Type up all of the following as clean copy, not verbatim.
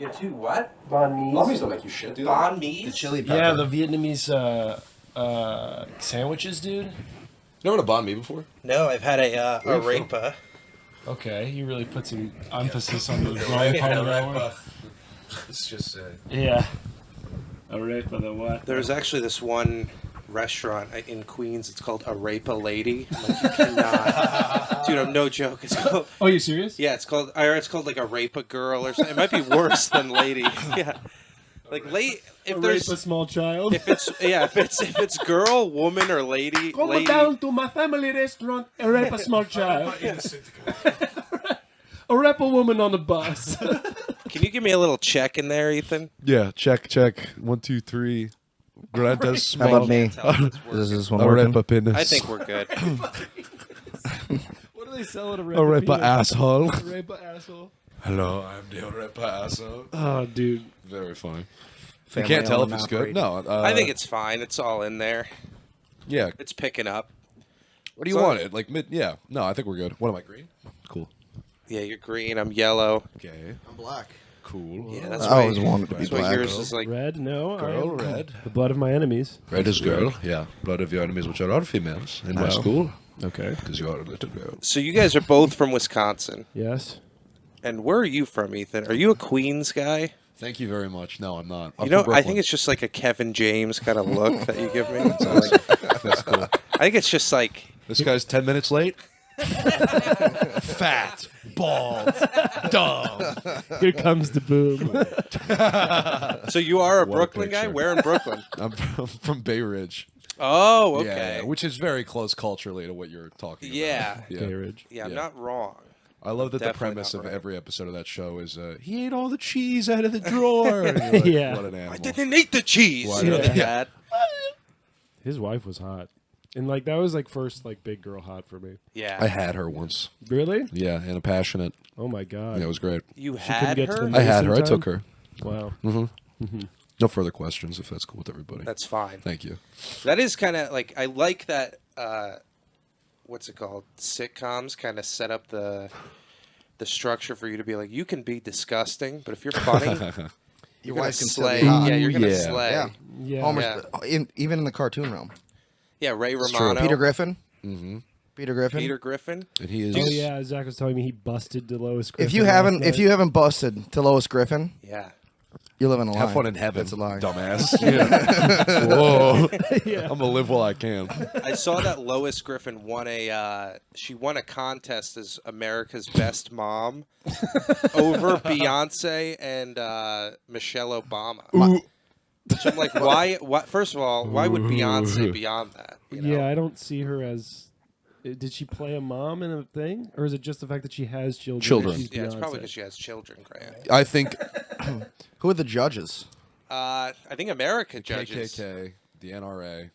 You get 2 what? Banh mi. Banh mi's don't make you shit, dude. Banh mi? The chili pepper. Yeah, the Vietnamese sandwiches, dude. Never had a banh mi before? No, I've had a arepa. Okay, you really put some emphasis on the wrong part of that word. It's just Yeah. Arepa, the what? There's actually this one restaurant in Queens. It's called Arepa Lady. I'm like, you cannot. Dude, I'm no joke. It's called... Oh, you serious? Yeah, it's called like Arepa Girl or something. It might be worse than Lady. Yeah. Like if there's a small child. if it's girl, woman, or lady. Come lady, down to my family restaurant, a small child. A woman on the bus. Can you give me a little check in there, Ethan? Yeah, check. 1, 2, 3. Granda's small. How about me? Is this one working? Arepa penis. I think we're good. What do they sell at Arepa asshole. Arepa asshole. Hello, I'm the Arepa asshole. Oh, dude. Very funny. Family You can't tell if owned it's and good. No. I think it's fine. It's all in there. Yeah. It's picking up. What do you want it? Like mid? Yeah. No, I think we're good. What am I, green? Cool. Yeah, you're green. I'm yellow. Okay. I'm black. Cool. Yeah, that's I why. always wanted to be That's why black. yours is like. Red? No. Girl, I am red. The blood of my enemies. Red is girl. Yeah. Blood of your enemies, which are all females in my Wow. school. Okay. Because you are a little girl. So you guys are both from Wisconsin, Yes. and where are you from, Ethan? Are you a Queens guy? Thank you very much. No, I'm not. I'm You know, from I think Brooklyn. it's just like a Kevin James kind of look that you give me. So like, That's cool. I think it's just like This guy's 10 minutes late. Fat, bald, dumb. Here comes the boom. so. You are a What a Brooklyn guy. picture. Where in Brooklyn? I'm from Bay Ridge. Oh, okay. Yeah, which is very close culturally to what you're talking about. Yeah. Bay Ridge. Yeah, I'm Yeah. not wrong. I love that the Definitely premise not of right. every episode of that show is he ate all the cheese out of the drawer. And you're like, Yeah. What an animal. I didn't eat the cheese. Why You know, not? the dad. His wife was hot. And, like, that was, like, first, like, big girl hot for me. Yeah. I had her once. Really? Yeah, and a passionate. Oh, my God. Yeah, it was great. You couldn't had get to her? the- I had her. I Medicine took her. Wow. No further questions if that's cool with everybody. That's fine. Thank you. That is kind of like I like that. What's it called? Sitcoms kind of set up the structure for you to be like you can be disgusting, but if you're funny, Your you're gonna wife can still slay. be hot. Yeah, you're gonna Yeah. slay. Yeah. Yeah. Homer's even in the cartoon realm. Yeah, Ray true. Romano, Peter Griffin. Mm-hmm. Peter Griffin. Peter Griffin. And he is. Oh, yeah. Zach was telling me he busted to Lois Griffin. If you haven't busted to Lois Griffin, Yeah. you're living a lie. Have fun in heaven, That's a lie. dumbass. Yeah. Whoa. Yeah. I'm going to live while I can. I saw that Lois Griffin won she won a contest as America's best mom over Beyonce and Michelle Obama. So I'm like, why? First of all, why would Beyonce be on that? You know? Yeah, I don't see her as. Did she play a mom in a thing, or is it just the fact that she has children? Children. and she's Yeah, it's probably Beyonce? because she has children, Grant. I think Who are the judges? I think America judges. KKK, the NRA.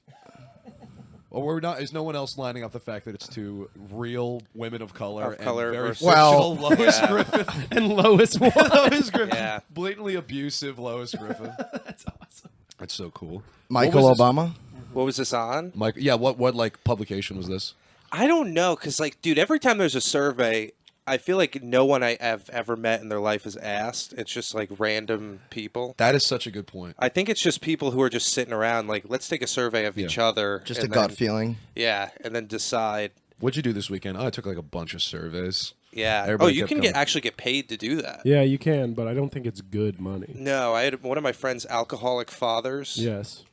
Well, we're not. Is no one else lining up the fact that it's two real women of color Of color and very versus- fictional Well- Lois Yeah. Griffin? And Lois won. Lois Griffin, Yeah. blatantly abusive Lois Griffin. That's awesome. That's so cool. Michael What was this? Obama. What was this on? Mike, yeah. What like publication was this? I don't know, because, like, dude, every time there's a survey, I feel like no one I have ever met in their life is asked. It's just, like, random people. That is such a good point. I think it's just people who are just sitting around, like, let's take a survey of each other. Just a and gut then- feeling. Yeah, and then decide. What'd you do this weekend? Oh, I took like a bunch of surveys. Yeah. Everybody You kept can coming. actually get paid to do that. Yeah, you can, but I don't think it's good money. No, I had one of my friends' alcoholic fathers Yes.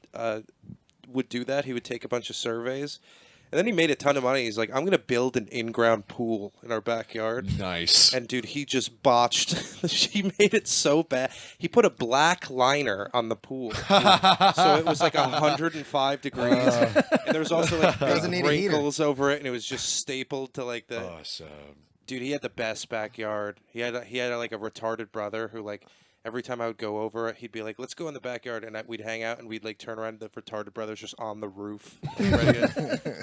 would do that. He would take a bunch of surveys. And then he made a ton of money. He's like, I'm going to build an in-ground pool in our backyard. Nice. And, dude, he just botched. He made it so bad. He put a black liner on the pool. So it was like 105 degrees. And there was also like Doesn't big need a heater. wrinkles over it. And it was just stapled to like the... Awesome. Dude, he had the best backyard. He had like a retarded brother who like... Every time I would go over, he'd be like, "Let's go in the backyard," and we'd hang out, and we'd like turn around. The retarded brother's just on the roof,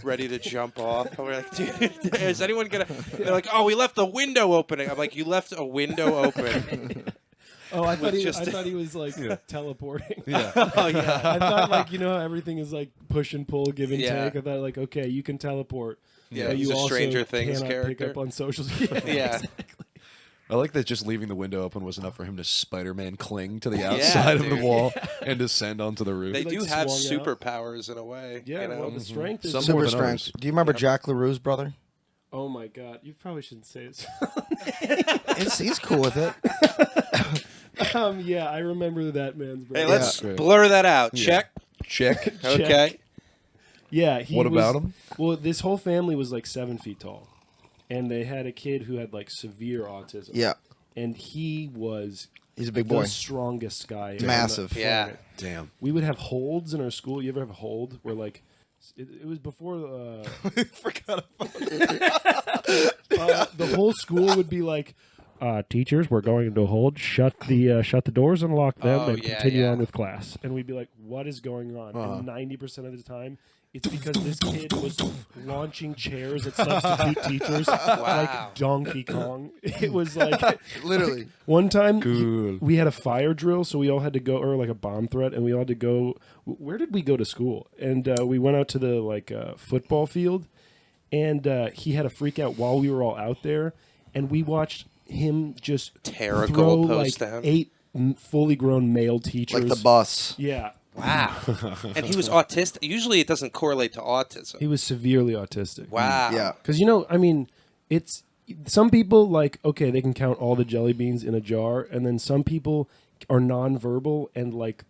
ready to jump off. And we're like, "Dude, is anyone gonna?" They're like, "Oh, we left the window opening." I'm like, "You left a window open." Oh, I thought just- he was like teleporting. Yeah. Oh yeah, I thought like how everything is like push and pull, give and Yeah. take. I thought like okay, you can teleport. Yeah, but he's you a also Stranger Things cannot character. Pick up on social. yeah. I like that just leaving the window open was enough for him to Spider-Man cling to the outside of the dude. wall and descend onto the roof. They Like do have swung out. superpowers in a way. Yeah, you know? well, the strength is Some Super more than strength. others. Do you remember Jack LaRue's brother? Oh my God! You probably shouldn't say it. He's cool with it. Yeah, I remember that man's brother. Hey, let's Yeah. blur that out. Yeah. Check. Check. Okay. Yeah, he What was- about him? Well, this whole family was like 7 feet tall, and they had a kid who had like severe autism. Yeah, and he was he's a big the boy. strongest guy. on the Massive. Yeah. planet. Damn. We would have holds in our school. You ever have a hold where like it was before Forgot about the whole school would be like, teachers, we're going into a hold. Shut the doors and lock them, Oh, and yeah, continue yeah. on with class. And we'd be like, what is going on? And 90% of the time, it's because this kid was launching chairs at substitute teachers like Donkey Kong. It was like Literally. one time Cool. we had a fire drill, so we all had to go, or like a bomb threat, and we all had to go. Where did we go to school? And we went out to the football field, and he had a freak out while we were all out there, and we watched him just Tear a throw goalpost like down. 8 fully grown male teachers. Like the bus. Yeah, Wow. And he was autistic. Usually it doesn't correlate to autism. he was severely autistic. Wow. Yeah. Because I mean, it's some people like okay, they can count all the jelly beans in a jar, and then some people are nonverbal and like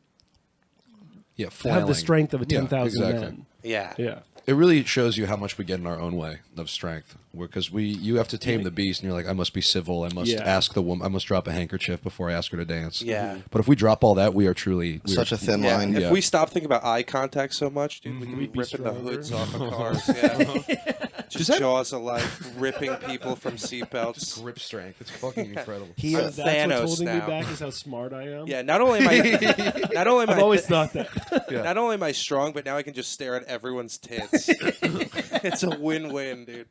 Yeah, have flailing. the strength of a Yeah, 10,000 exactly. men. Yeah. Yeah. It really shows you how much we get in our own way of strength. Because you have to tame the beast, and you're like, I must be civil. I must Yeah. ask the woman. I must drop a handkerchief before I ask her to dance. Yeah. But if we drop all that, we are truly Such a thin Yeah, line. if Yeah. we stop thinking about eye contact so much, dude, we could be We'd be ripping the stronger. hoods off of cars. Yeah. Just jaws of life, ripping people from seatbelts. grip strength. It's fucking incredible. He, I'm That's Thanos what's holding now. me back is how smart I am. Yeah, not only am I, not only am I've I, always thought that. not only am I strong, but now I can just stare at everyone's tits. It's a win-win, dude.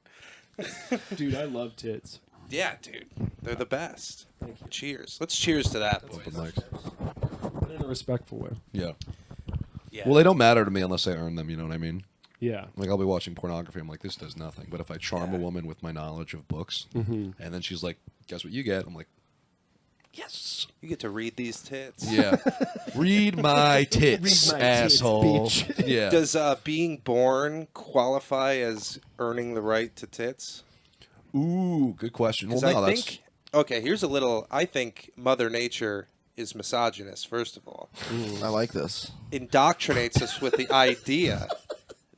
Dude, I love tits. Yeah, dude, they're the best. Cheers. Let's cheers to that. Open boys. mics. But in a respectful way. Yeah. Yeah. Well, they don't matter to me unless I earn them. You know what I mean? Yeah. Like I'll be watching pornography. I'm like, this does nothing. But if I charm a woman with my knowledge of books, and then she's like, guess what you get? I'm like, yes. You get to read these tits. Yeah. Read my tits, Read my tits, asshole. bitch. Yeah. Does being born qualify as earning the right to tits? Ooh, good question. Well, 'Cause no, I that's think. Okay, here's a little. I think Mother Nature is misogynist. First of all, I like this. indoctrinates us with the idea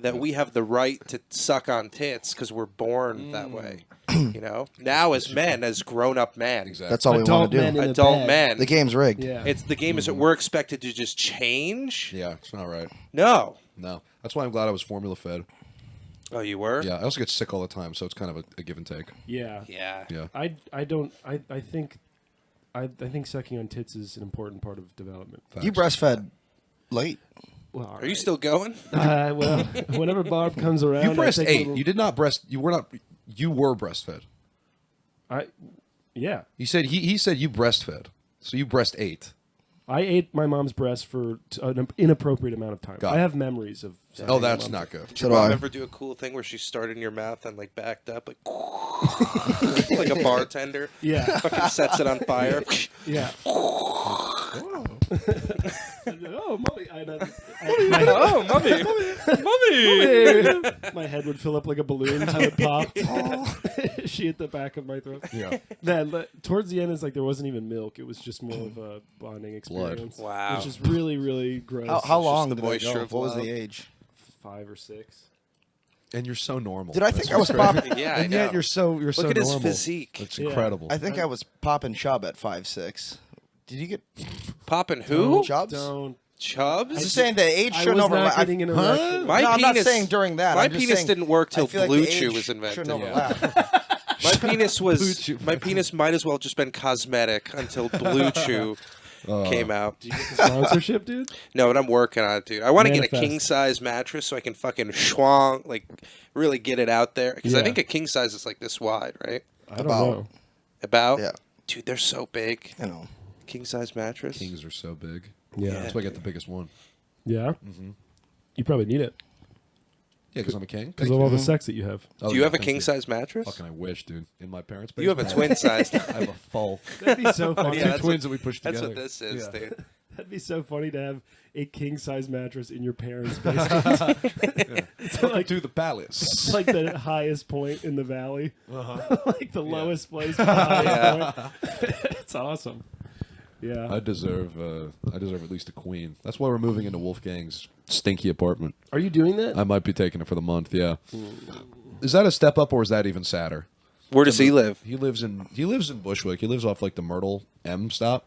that we have the right to suck on tits because we're born that way. You know, now as men, as grown-up men, exactly. That's all we Adult want to men do. in a adult bed. men. The game's rigged. Yeah. It's the game is that we're expected to just change. Yeah, it's not right. No. No, that's why I'm glad I was formula fed. Oh, you were. Yeah, I also get sick all the time, so it's kind of a give and take. Yeah. Yeah. Yeah. I think sucking on tits is an important part of development. You breastfed late. Well, all Are you right. still going? Well, whenever Barb comes around, You breast I take a ate. little- You did not breast. You were not. You were breastfed. Yeah. He said he said you breastfed, so you breast ate. I ate my mom's breast for an inappropriate amount of time. Got I it. have memories of. sucking Oh, my that's mom's- not good. So do Mom I. ever do a cool thing where she started in your mouth and like backed up like like a bartender? Yeah. Fucking sets it on fire. Yeah. Oh, mommy! Oh, mommy, mommy. My head would fill up like a balloon until it popped. She hit the back of my throat. Yeah. Then towards the end, it's like there wasn't even milk. It was just more of a bonding experience. Wow. Which is really, really gross. How long the did it moisture go? of What was love. the age? 5 or 6. And you're so normal. Did I think I was popping? Yeah, I And know. yet you're so Look so at his normal. physique. It's Yeah. incredible. I think I was popping chub at 5'6". Did you get Popping who? chubs? Don't. Chubs? I'm just saying the age I shouldn't was overlap. not getting an I- erection. My no, I'm not penis- saying during that. My I'm just penis saying, didn't work till I feel like Blue the Chew age was invented. shouldn't Yeah. overlap. My penis was my penis might as well just been cosmetic until Blue Chew came out. Do you get the sponsorship, dude? No, but I'm working on it, dude. I want to get a Manifest. king size mattress so I can fucking schwang, like really get it out there. Because I Yeah. think a king size is like this wide, right? I don't About- know. About. Yeah. Dude, they're so big. You know. King size mattress. Kings are so big. Yeah. That's why I get the biggest one. Yeah? You probably need it. Yeah, because I'm a king. Because of all the sex that you have. Oh, Do you yeah, have a thank king size mattress? Fucking I wish, dude. In my parents' You have a basement. twin size. I have a full. That'd be so funny. Yeah, Two that's twins that we pushed That's together. what this is, Yeah. dude. That'd be so funny to have a king size mattress in your parents' basement. It's Welcome like, to the palace. it's like the highest point in the valley. Uh-huh. Like the lowest place, but the highest point. It's awesome. Yeah. I deserve at least a queen. That's why we're moving into Wolfgang's stinky apartment. Are you doing that? I might be taking it for the month. Yeah. Is that a step up or is that even sadder? Where does he live? He lives in Bushwick. He lives off like the Myrtle M stop.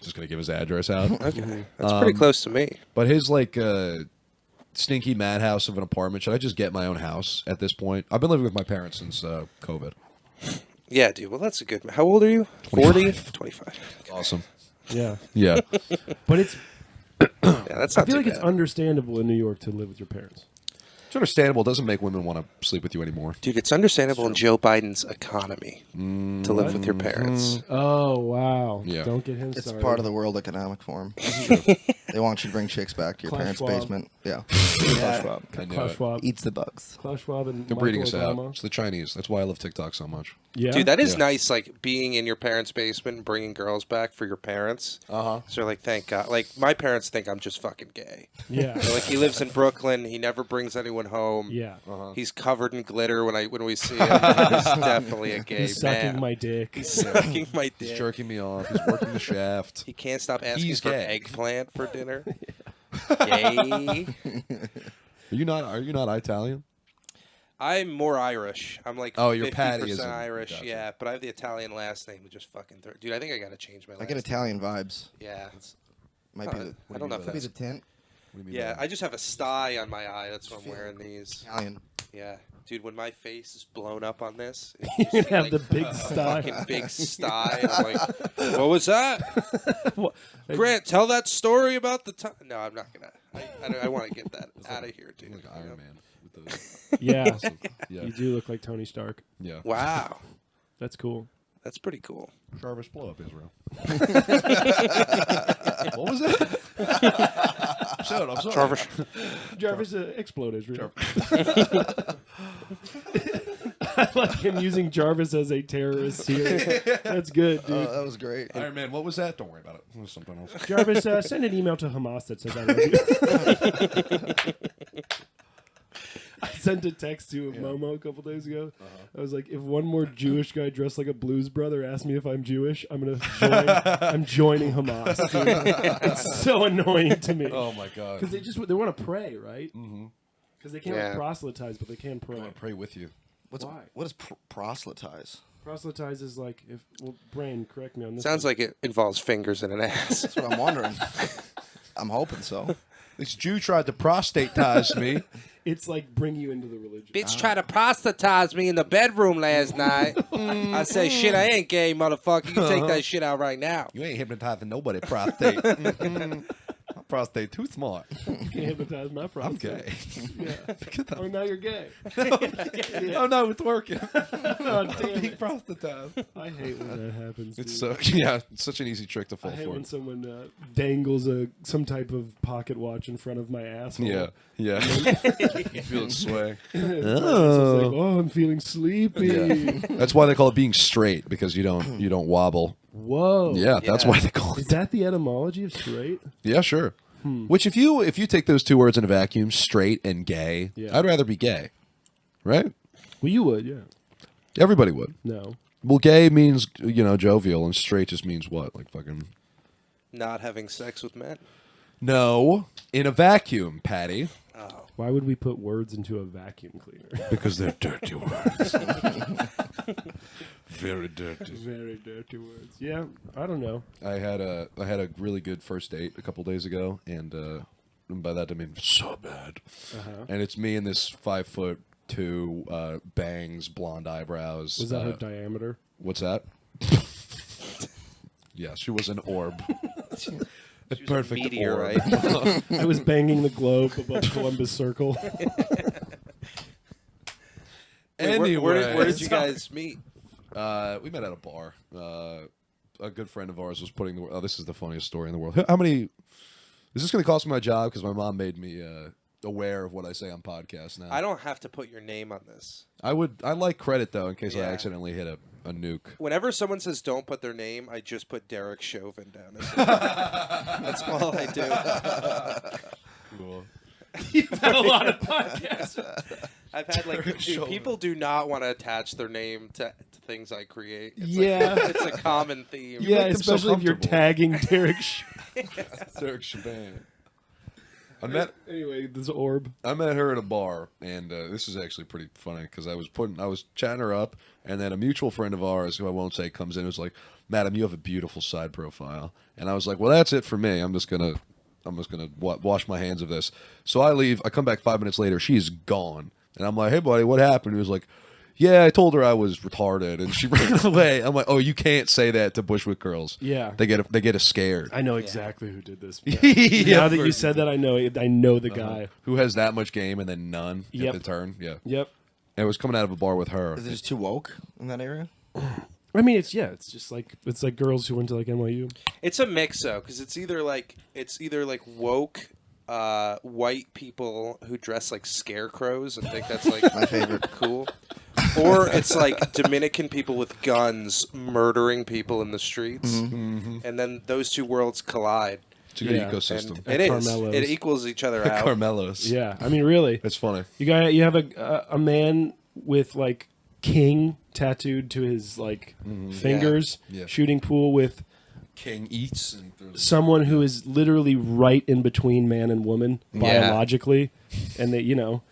Just gonna give his address out. Okay, that's pretty close to me. But his like stinky madhouse of an apartment. Should I just get my own house at this point? I've been living with my parents since COVID. Yeah, dude. Well, that's a good. How old are you? 40? 25. Awesome. Yeah. Yeah. But it's. Yeah, that's I not feel too like it's bad. understandable in New York to live with your parents. It's understandable. It doesn't make women want to sleep with you anymore. Dude, it's understandable in Joe Biden's economy to live with your parents. Oh wow! Yeah. Don't get him It's started. part of the World Economic Forum. They want you to bring chicks back to your Klaus parents' Schwab. basement. Yeah. Klaus Schwab. I know Klaus it. Schwab. Eats the bugs. Klaus Schwab and They're breeding us Michael out. Obama. It's the Chinese. That's why I love TikTok so much. Yeah. Dude, that is Yeah. nice, like, being in your parents' basement and bringing girls back for your parents. Uh-huh. So they're like, thank God. Like, my parents think I'm just fucking gay. Yeah. They're like, he lives in Brooklyn. He never brings anyone home. Yeah. He's covered in glitter when we see him. He's definitely a gay He's sucking man. my dick. He's sucking my He's dick. jerking me off. He's working the shaft. He can't stop asking He's for gay. eggplant for dinner. Gay. Are you not Italian? I'm more Irish. I'm like Oh, your 50% Patty is Irish. gotcha. Yeah, but I have the Italian last name. Which just fucking dude. I think I gotta change my last I get name. Italian vibes. Yeah. Might be the, I don't know if might be that's the tint. What do you mean Yeah, by that? I just have a sty on my eye. That's why I'm wearing these. Italian. Yeah, dude, when my face is blown up on this, You it's just have like the big sty. fucking big sty. I'm like, what was that? What? Grant, tell that story about the time. No, I'm not gonna. I want to get that out of here, dude. Like Iron Man. With the, Yeah. awesome. Yeah. You do look like Tony Stark. Yeah. Wow, That's cool. that's pretty cool. Jarvis, blow up Israel. What was that? I'm sorry. Jarvis. Jarvis, explode Israel. I like him using Jarvis as a terrorist here. That's good, dude. That was great. Iron Man, what was that? Don't worry about it. It was something else. Jarvis, send an email to Hamas that says I love you. I sent a text to Momo a couple days ago. I was like, if one more Jewish guy dressed like a blues brother asks me if I'm Jewish, I'm joining Hamas. Dude. It's so annoying to me. Oh my god. Because they want to pray, right? Because they can't Yeah. proselytize, but they can I pray. want to pray with you. Why? What is proselytize? Proselytize is like, Brain, correct me on this. Sounds like it involves fingers and an ass. That's what I'm wondering. I'm hoping so. This Jew tried to prostatize me. It's like bring you into the religion. Bitch tried to proselytize me in the bedroom last night. I said, shit, I ain't gay, motherfucker. You can take that shit out right now. You ain't hypnotizing nobody, prostate. My prostate too smart. You can't hypnotize my I'm prostate. gay. Yeah. Oh, now you're gay. Oh no, it's working. Oh, damn Being it. proselytized. I hate when that happens. It's dude. it's such an easy trick to fall I hate for. when someone dangles some type of pocket watch in front of my asshole. Yeah, yeah. You feel it sway. Oh, I'm feeling sleepy. Yeah. That's why they call it being straight, because you don't wobble. Whoa. Yeah, that's Yeah. why they call Is it. that the etymology of straight? Yeah, sure. Which if you take those two words in a vacuum, straight and gay, Yeah. I'd rather be gay. Right? Well, you would, yeah. Everybody would. No. Well, gay means, jovial, and straight just means what? Like fucking... Not having sex with men. No. In a vacuum, Patty. Oh. Why would we put words into a vacuum cleaner? Because they're dirty words. Very dirty. Very dirty words. Yeah, I don't know. I had a really good first date a couple days ago, and by that I mean so bad. And it's me and this 5'2", bangs, blonde eyebrows. Was that her diameter? What's that? Yeah, she was an orb. A She was a perfect meteorite. orb. I was banging the globe above Columbus Circle. Wait, where did you guys meet? We met at a bar. A good friend of ours was putting the. Oh, this is the funniest story in the world. How many? Is this going to cost me my job? Because my mom made me aware of what I say on podcasts now. I don't have to put your name on this. I like credit though in case I Yeah. accidentally hit a nuke. Whenever someone says don't put their name, I just put Derek Chauvin down. That's all I do. Cool. You've had a lot of podcasts. I've had like Derek Chauvin. people do not want to attach their name to things I create. It's Yeah. like, it's a common theme. Yeah, make them so especially if you're comfortable. tagging Derek. Derek Chauvin. Anyway, this orb. I met her at a bar, and this is actually pretty funny because I was chatting her up, and then a mutual friend of ours, who I won't say, comes in and was like, "Madam, you have a beautiful side profile," and I was like, "Well, that's it for me. I'm just gonna wash my hands of this." So I leave. I come back 5 minutes later. She's gone, and I'm like, "Hey, buddy, what happened?" He was like, "Yeah, I told her I was retarded, and she ran away." I'm like, "Oh, you can't say that to Bushwick girls. Yeah. they get scared." I know exactly who did this. Yeah, Now that you of said that, I know the guy. Who has that much game and then none Yep. at the turn? Yeah. Yep. And it was coming out of a bar with her. Is it just too woke in that area? I mean, it's just like girls who went to like NYU. It's a mix though, because it's either like woke white people who dress like scarecrows and think that's like My favorite. cool, or it's like Dominican people with guns murdering people in the streets, and then those two worlds collide. It's a good Yeah. And ecosystem. it is. Carmelos. It equals each other out. Carmelos. Yeah, I mean, really, It's funny. you have a man with like king tattooed to his like fingers, Yeah. shooting pool with King eats. And someone who is literally right in between man and woman biologically, and they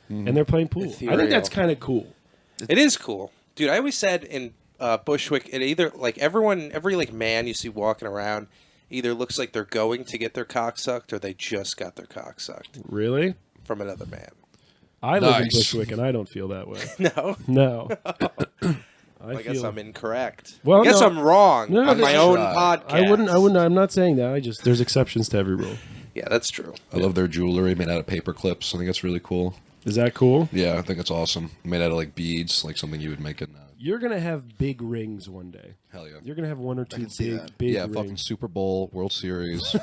and they're playing pool. I think Ethereal. that's kind of cool. It is cool, dude. I always said in Bushwick, it either like every like man you see walking around either looks like they're going to get their cock sucked or they just got their cock sucked Really, from another man. I live in Nice. Bushwick and I don't feel that way. No, No, I guess I'm incorrect. Well, I guess no. I'm wrong No, no, on my that's own right. podcast. I wouldn't. I'm not saying that. There's exceptions to every rule. Yeah, that's true. I love their jewelry made out of paper clips. I think that's really cool. Is that cool? Yeah, I think it's awesome. Made out of like beads, like something you would make in. You're gonna have big rings one day. Hell yeah. You're gonna have one or two can see that. big Yeah, fucking rings. Super Bowl, World Series,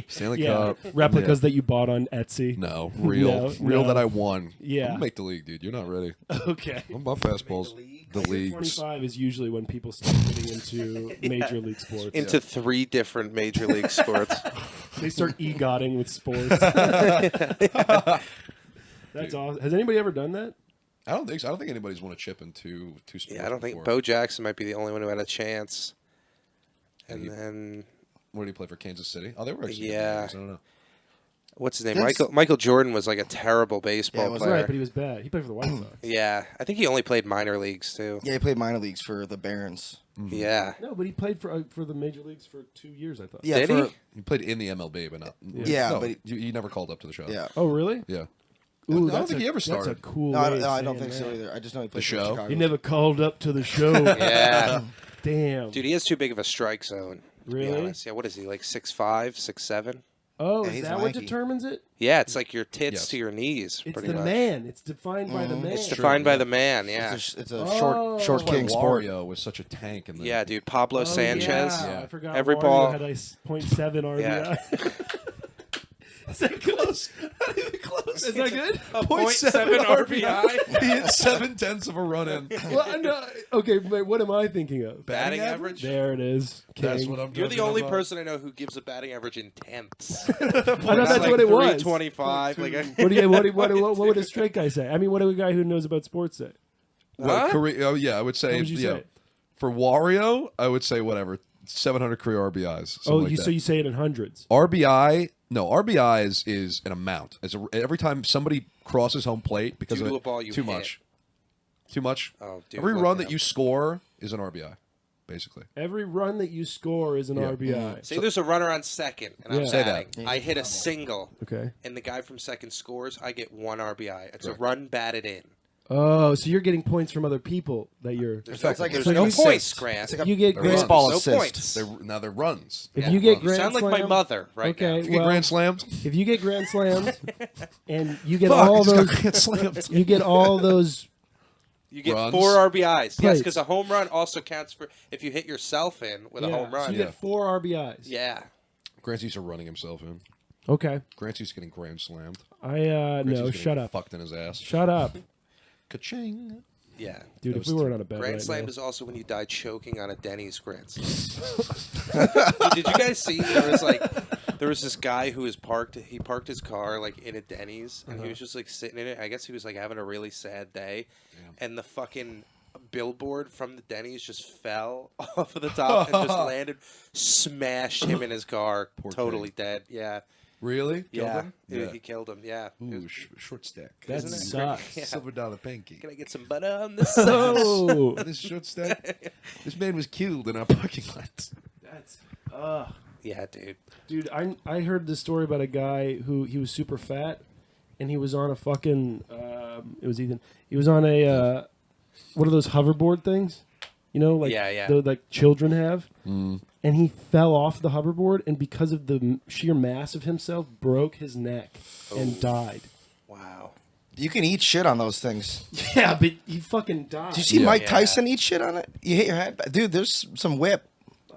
Stanley Yeah, Cup. replicas that you bought on Etsy. No, real No. that I won. Yeah. I'm gonna make the league, dude. You're not ready. Okay. I'm about fastballs. The leagues. 25 is usually when people start getting into major league sports. Into 3 different major league sports. They start egotting with sports. That's awesome. Has anybody ever done that? I don't think so. I don't think anybody's won a chip in two sports. Yeah, I don't think before. Bo Jackson might be the only one who had a chance. And he- then What did he play for? Kansas City? Oh, they were actually. Yeah. Games. I don't know. what's his name? There's- Michael Jordan was like a terrible baseball Yeah, it was player. Right, but he was bad. He played for the White Sox. Yeah, I think he only played minor leagues too. Yeah, he played minor leagues for the Barons. Yeah. No, but he played for the major leagues for 2 years, I thought. Yeah, Did for, he? He played in the MLB, but not. Yeah, no, but he never called up to the show. yeah. Oh, really? Yeah. Ooh, I don't that's think he ever That's a started. cool No, I way don't, of no, I don't saying think so that. either. I just know he played The for show? Chicago. He never called up to the show. Yeah. Damn. Dude, he has too big of a strike zone. to be Really? honest. Yeah, what is he, like 6'5", 6'7"? Oh, Yeah, is he's that what lanky. determines it? Yeah, it's like your tits Yes. to your knees, It's pretty the much. man. It's defined by the man. It's defined by the man, It's yeah. a Oh. short That's why king sport. Wario was such a tank in the. Yeah, dude, Pablo Oh, Sanchez. Yeah. I forgot. Every Wario ball- had a 0.7 RBI. Yeah. Is that close? Not even close. Is that good? A 0.7 RBI. He hit 7/10 of a run in. Well, no, okay, wait, what am I thinking of? Batting average? There it is. That's King. what I'm. You're the talking only about. person I know who gives a batting average in tenths. I thought that's what it was. 325. Like, What would a straight guy say? I mean, what would a guy who knows about sports say? Well, Huh? oh yeah, I would say. What would you yeah. say? For Wario, I would say whatever 700 career RBIs. Oh, like so you say it in hundreds. RBI? No, RBI is an amount. Every time somebody crosses home plate because Due of to it, a ball you too hit. much. Too much. Oh, dude, Every look run it that up. you score is an RBI, basically. Every run that you score is an Yeah. RBI. Say there's a runner on second, and I'm Yeah. Say batting. I hit a single, Okay. and the guy from second scores. I get 1 RBI. It's a run batted in. Oh, so you're getting points from other people that you're. There's It's like there's so no you- points, Grant. It's like a You get grand- baseball no assist. points. Now they're runs. If Yeah. you get You grand sound like my slam- mother right Okay, now. You get well, grand slams. if you get grand slams and you get Fuck, all he's got those, grand slams. you get all those. You get Runs. 4 RBIs. Yes, Plates. because a home run also counts for if you hit yourself in with a Yeah, home so run. you get 4 RBIs. Yeah. Grant's used to running himself in. Okay. Grant's used to getting grand slammed. No, shut up. Fucked in his ass. Shut up. Ka-ching. Yeah. Dude, if we weren't on a bed Grand right Slam now. is also when you die choking on a Denny's Grand Slam. Did you guys see there was this guy who was parked his car like in a Denny's and he was just like sitting in it. I guess he was like having a really sad day. And the fucking billboard from the Denny's just fell off of the top and just landed, smashed him in his car, totally dead. Yeah. Really? Killed him? He killed him. Yeah. Ooh, short stack. That Isn't it sucks. great? Yeah. $7 pancake. Can I get some butter on this? Oh, This short stack. This man was killed in our parking lot. that's Yeah, dude. dude. I heard this story about a guy who he was super fat, and he was on a fucking. It was Ethan. He was on a what are those hoverboard things? You know, like Yeah. the like children have. And he fell off the hoverboard, and because of the sheer mass of himself, broke his neck and died. Wow. You can eat shit on those things. Yeah, but he fucking died. Did you see Yeah. Mike Yeah. Tyson eat shit on it? You hit your head, dude. There's some whip.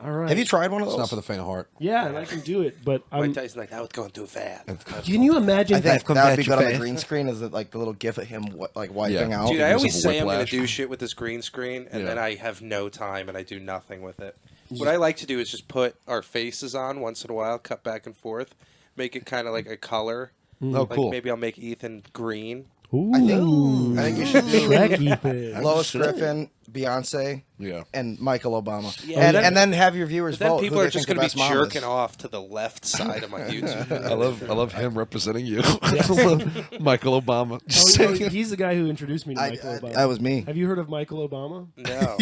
All right. Have you tried one of It's those? not for the faint of heart. Yeah, and I can do it, but Mike Tyson like that was going too fast. can you imagine? I think come that would back be too good on the fast. green screen. Is it like the little gif of him like wiping Yeah. out? Dude, I Because always of say I'm going whiplash. to do shit with this green screen, and Yeah. then I have no time, and I do nothing with it. What I like to do is just put our faces on once in a while, cut back and forth, make it kind of like a color. Oh, Like cool. maybe I'll make Ethan green. Ooh, I think you should do Shrek Ethan. Lois Griffin, Beyonce, Yeah. and Michael Obama, Yeah, and then have your viewers Then vote. people who are they just think going the to be best mom jerking is. off to the left side of my YouTube. I love him representing you. I love Michael Obama. Just Oh, saying he's the guy who introduced me to Michael Obama. That was me. Have you heard of Michael Obama? No.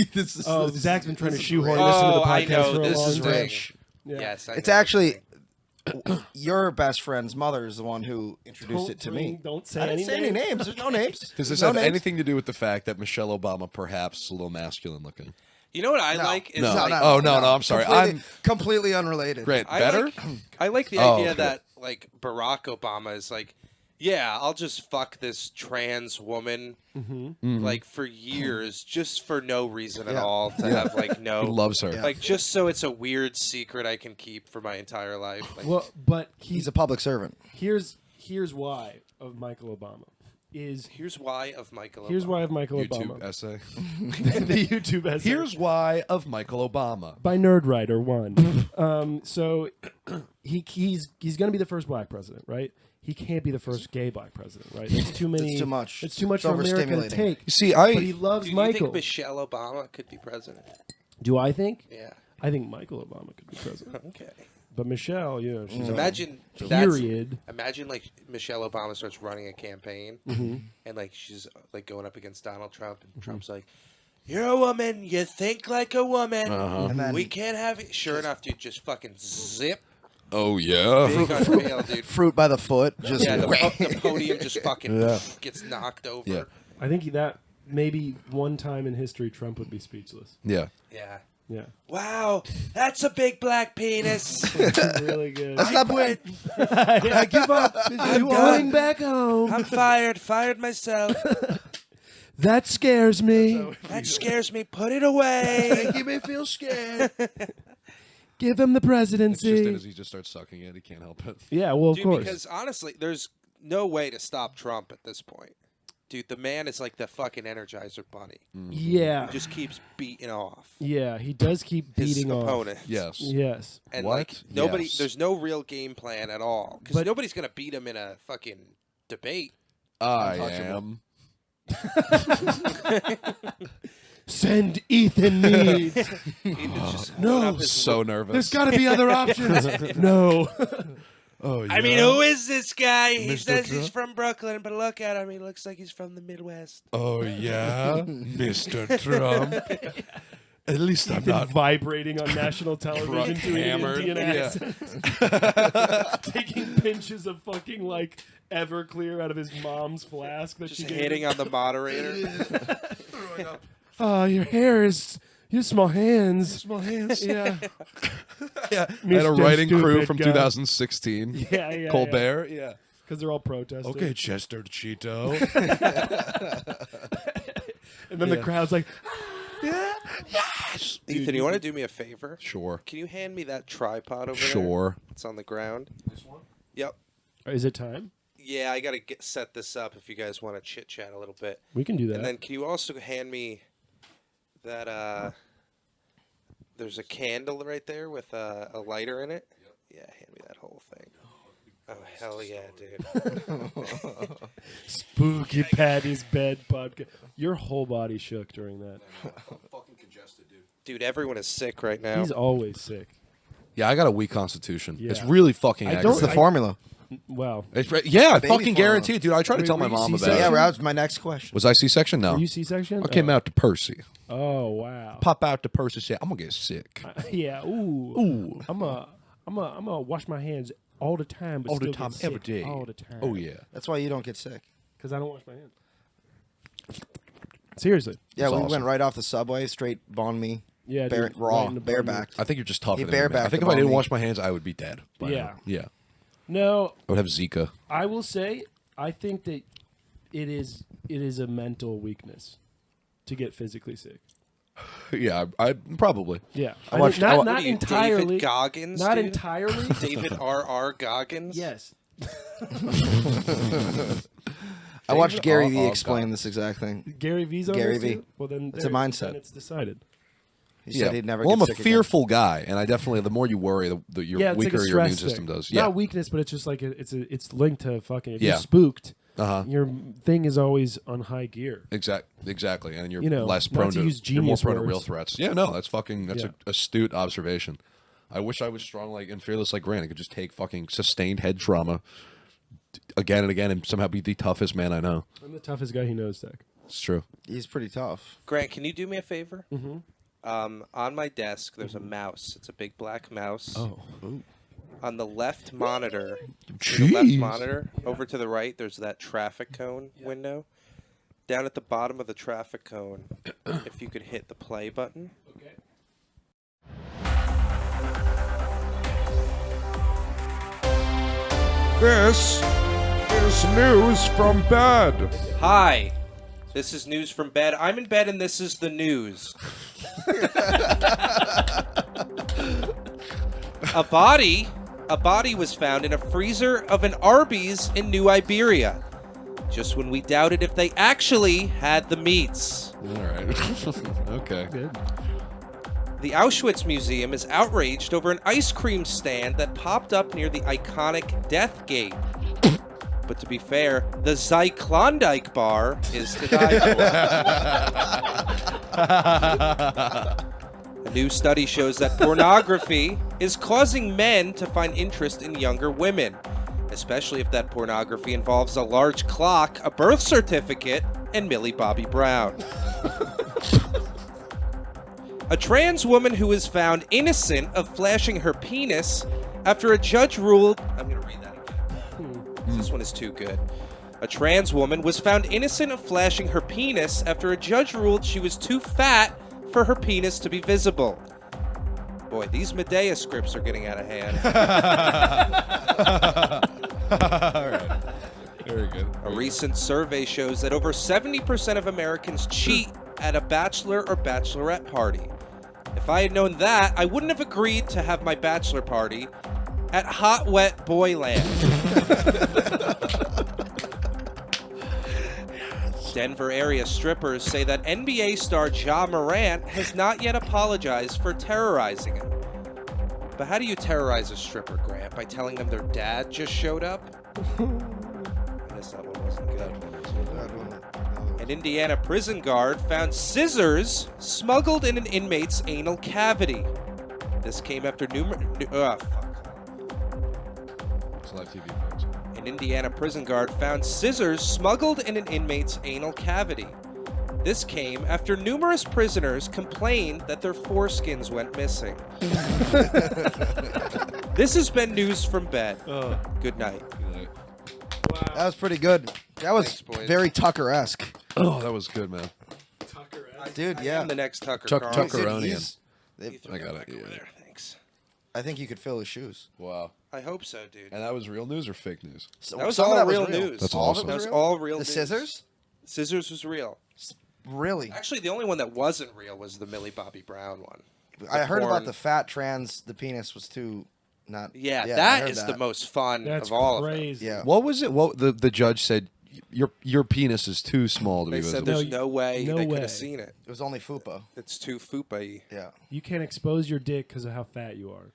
Oh, Zach's been trying to shoehorn this into the Oh, I podcast know. for a This long is time. rich. Yeah. Yes. I It's know. actually your best friend's mother is the one who introduced it to me. Don't say I didn't any say any names. There's no names. Does this No have names. anything to do with the fact that Michelle Obama perhaps is a little masculine looking? You know what I No. like? Is No. like, Oh, no, I'm sorry. Completely unrelated. Grant, I better? I like the Oh, idea okay. that like Barack Obama is like, yeah, I'll just fuck this trans woman like for years, just for no reason at Yeah. all to have like He no loves her. Yeah. like just so it's a weird secret I can keep for my entire life. Like, Well, but He's a public servant. here's why of Michael Obama is here's why of Michael. here's Obama. why of Michael YouTube Obama. essay. The YouTube essay. Here's why of Michael Obama. by Nerdwriter one. So he's going to be the first black president, right? He can't be the first gay black president, right? It's too many. It's too much. It's too much It's for America to overstimulating. take. You see, But he loves Do you Michael. think Michelle Obama could be president? Do I think? Yeah. I think Michael Obama could be president. Okay. But Michelle, you know, she's Imagine on that's- period. Imagine like Michelle Obama starts running a campaign, Mm-hmm. and like she's like going up against Donald Trump, and Trump's like, "You're a woman. You think like a woman. And then We can't have it." Sure enough, dude, just fucking zip. Oh, yeah. Big unveil, dude. fruit by the foot. Just Yeah, the podium just fucking gets knocked over. Yeah. I think that maybe one time in history Trump would be speechless. Yeah. Yeah. Yeah, Wow, that's a big black penis. really good. I quit. I give up. I'm going back home. I'm fired. Fired myself. That scares me. That scares me. Put it away. You may feel scared. Give him the It's just presidency. in as he just starts sucking it. He can't help it. Yeah, well, of Dude, course. because honestly, there's no way to stop Trump at this point. Dude, the man is like the fucking Energizer Bunny. Yeah, He just keeps beating off yeah, he does keep his beating off. opponent. Yes. Yes. And What? like nobody, Yes. there's no real game plan at all because But- nobody's gonna beat him in a fucking debate. I Untouchable. am. Send Ethan Mead. Ethan's just No. holding up his So nervous. There's got to be other options. No. Oh, yeah. I mean, who is this guy? He Mr. says he's Trump? from Brooklyn, but look at him. He looks like he's from the Midwest. Oh, yeah? Mr. Trump. At least I'm not. Vibrating on national television doing an hammered. Indian Yeah. accent. Taking pinches of fucking like Everclear out of his mom's flask that she Just gave hitting him. on the moderator. Oh, your hair is. You have small hands. Small hands. Yeah. Yeah. I had a Mr. writing crew Stupid from Guy. 2016. Yeah. Colbert. Yeah. Because they're all protesting. Okay, Chester Cheeto. And then the crowd's like, Ethan, you want to do me a favor? Sure. Can you hand me that tripod over there? Sure. It's on the ground. This one? Yep. is it time? Yeah, I gotta set this up if you guys want to chit chat a little bit. We can do that. And then can you also hand me that? There's a candle right there with a lighter in it. Yeah, hand me that whole thing. Oh hell yeah, dude! Spooky Patty's bed podcast. Your whole body shook during that. I'm fucking congested, dude. Dude, everyone is sick right now. He's always sick. Yeah, I got a weak constitution. Yeah. It's really fucking I It's aggravating. the I- formula. Wow. Yeah, I Baby fucking formula. guarantee it, dude. I tried to Wait, tell my were you mom about C-section? Yeah, it. that was my next question. Was I C-section? No. Were you C-section? I came out to Percy. Oh wow. Pop out to Percy. Say, I'm gonna get sick. Yeah. Ooh. Ooh. I'm a wash my hands all the time, but All the still time, get every sick day. all the time. Oh yeah. That's why you don't get sick. Because I don't wash my hands. Seriously. Yeah, That's we awesome. went right off the subway, straight bond me. Yeah. Bare, dude, raw, right in the bum. bareback. I think you're just tougher He than me, man. I barebacked think the if I didn't ball wash my hands, I would be dead. by Yeah. now. Yeah. No, I would have Zika. I will say I think that it is a mental weakness to get physically sick. Yeah, I probably. Yeah. I watched- not, I wa- What not are you, entirely. David Goggins? Not dude? entirely. David R.R. Goggins. Yes. I watched Gary Vee Oh, explain God. this exact thing. Gary V's on Gary this Vee. too? Well, then It's a there- mindset. then it's decided. He said he'd never Well, get I'm a sick again. fearful guy, and I definitely, the more you worry, the Yeah, it's weaker like a your immune stress system thing. does. Yeah. Not weakness, but it's just like it's linked to fucking. If Yeah. you're spooked, Uh-huh. your thing is always on high gear. Exactly, and you're You know, less not prone to use you're more genius prone to real words. threats. Yeah, no, that's Yeah. a astute observation. I wish I was strong like and fearless like Grant. I could just take fucking sustained head trauma again and again and somehow be the toughest man I know. I'm the toughest guy he knows, Zach. It's true. He's pretty tough. Grant, can you do me a favor? Mm-hmm. On my desk, there's a mouse. It's a big black mouse. Oh. On the left monitor, see the left Jeez. monitor, over to the right, there's that traffic cone window. Down at the bottom of the traffic cone, if you could hit the play button. Okay. This is news from bed. Hi, this is news from bed. I'm in bed and this is the news. A body was found in a freezer of an Arby's in New Iberia. Just when we doubted if they actually had the meats. All right. Okay. Good. The Auschwitz Museum is outraged over an ice cream stand that popped up near the iconic Death Gate. But to be fair, the Zyklondike bar is to die for. A new study shows that pornography is causing men to find interest in younger women, especially if that pornography involves a large clock, a birth certificate, and Millie Bobby Brown. A trans woman who was found innocent of flashing her penis after a judge ruled... I'm going to read that again. This one is too good. A trans woman was found innocent of flashing her penis after a judge ruled she was too fat for her penis to be visible. Boy, these Medea scripts are getting out of hand. All right. Very good. A recent survey shows that over 70% of Americans cheat at a bachelor or bachelorette party. If I had known that, I wouldn't have agreed to have my bachelor party at Hot Wet Boyland. Denver area strippers say that NBA star Ja Morant has not yet apologized for terrorizing him. But how do you terrorize a stripper, Grant? By telling them their dad just showed up? I guess that one wasn't good. An Indiana prison guard found scissors smuggled in an inmate's anal cavity. This came after It's live TV, folks. An Indiana prison guard found scissors smuggled in an inmate's anal cavity. This came after numerous prisoners complained that their foreskins went missing. This has been news from bed. Good night. That was pretty good. That was Thanks, boys. very Tucker-esque. Oh, that was good, man. Dude, I yeah. am the next Tucker Chuck- Carlson. Tucker- Tuckeronian. He's- You throw I got that it, back over yeah. there. Thanks. I think you could fill his shoes. Wow. I hope so, dude. And that was real news or fake news? So, That was some of all that real news. That's All of it awesome. That was real? all real The news. scissors? Scissors was real. Really? Actually, the only one that wasn't real was the Millie Bobby Brown one. I heard about porn. the fat trans. The penis was too Not. Yeah, I that heard is the most fun That's of all of them. crazy. Yeah. What was it? What the judge said? Your penis is too small to They be said visible. there's no way no they could way. have seen it. It was only fupa. It's too fupa-y. Yeah. You can't expose your dick because of how fat you are,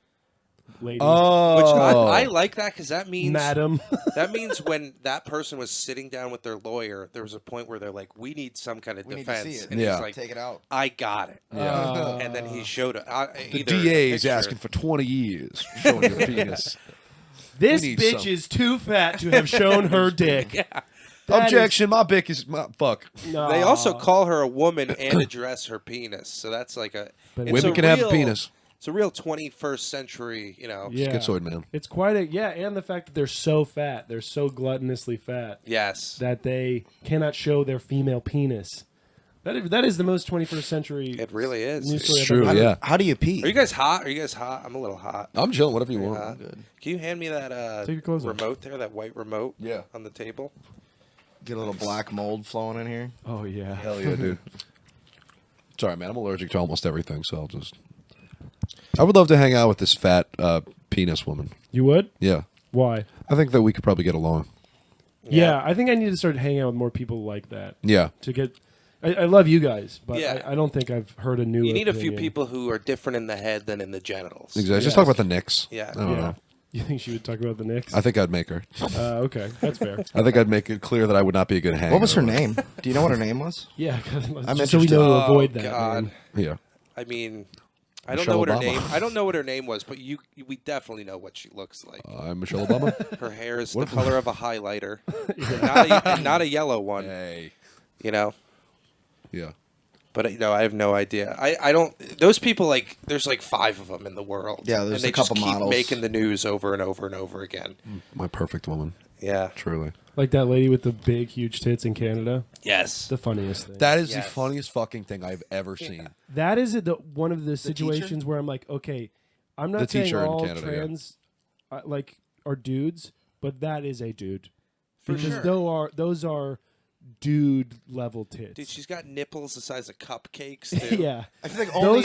lady. Oh, Which I like that because that means Madam. that means when that person was sitting down with their lawyer, there was a point where they're like, "We need some kind of We need to defense," see it. and Yeah. he's like, Take it out. "I got it." Yeah. And then he showed it. The DA is asking for 20 years showing your penis. This We need bitch some. is too fat to have shown her dick. Yeah. That Objection! My dick is fuck. No. They also call her a woman and address her penis, so that's like a But it's Women a can have a real- penis. It's a real 21st century, Yeah. Schizoid man. It's quite a and the fact that they're so fat, they're so gluttonously fat Yes. that they cannot show their female penis. That is the most 21st century. It really is. news story It's I've ever true. heard. Yeah. How do you pee? Are you guys hot? Are you guys hot? I'm a little hot. I'm chilling. Whatever you want. Hot? Can you hand me that Take your clothes off. remote there, that white remote? Yeah. On the table. Get a little black mold flowing in here. Oh yeah. Hell yeah, dude. Sorry, man. I'm allergic to almost everything, so I'll just. I would love to hang out with this fat penis woman. You would? Yeah. Why? I think that we could probably get along. Yeah. I think I need to start hanging out with more people like that Yeah. to get. I love you guys, but Yeah. I don't think I've heard a new. You need a few opinion. people who are different in the head than in the genitals. Exactly. Just talk about the Knicks. Yeah. I don't Yeah. know. You think she would talk about the Knicks? I think I'd make her. Okay, that's fair. I think I'd make it clear that I would not be a good hanger. What was her name? Do you know what her name was? Yeah, I'm just so we know to avoid that. God. man. Yeah. I mean, I don't Michelle know what her Obama. name. I don't know what her name was, but we definitely know what she looks like. I'm Michelle Obama. Her hair is the color of a highlighter, and not a yellow one. Hey. You know. Yeah. But I have no idea. I don't. Those people there's 5 of them in the world. Yeah, there's and they a couple just keep models. making the news over and over and over again. My perfect woman. Yeah. Truly. Like that lady with the big, huge tits in Canada. Yes. The funniest thing. That is Yes. the funniest fucking thing I've ever seen. That is one of the situations where I'm like, okay, I'm not The saying teacher in all Canada, yeah. trans are dudes, but that is a dude For because sure. those are dude level tits. Dude, she's got nipples the size of cupcakes. Too. yeah, I feel like only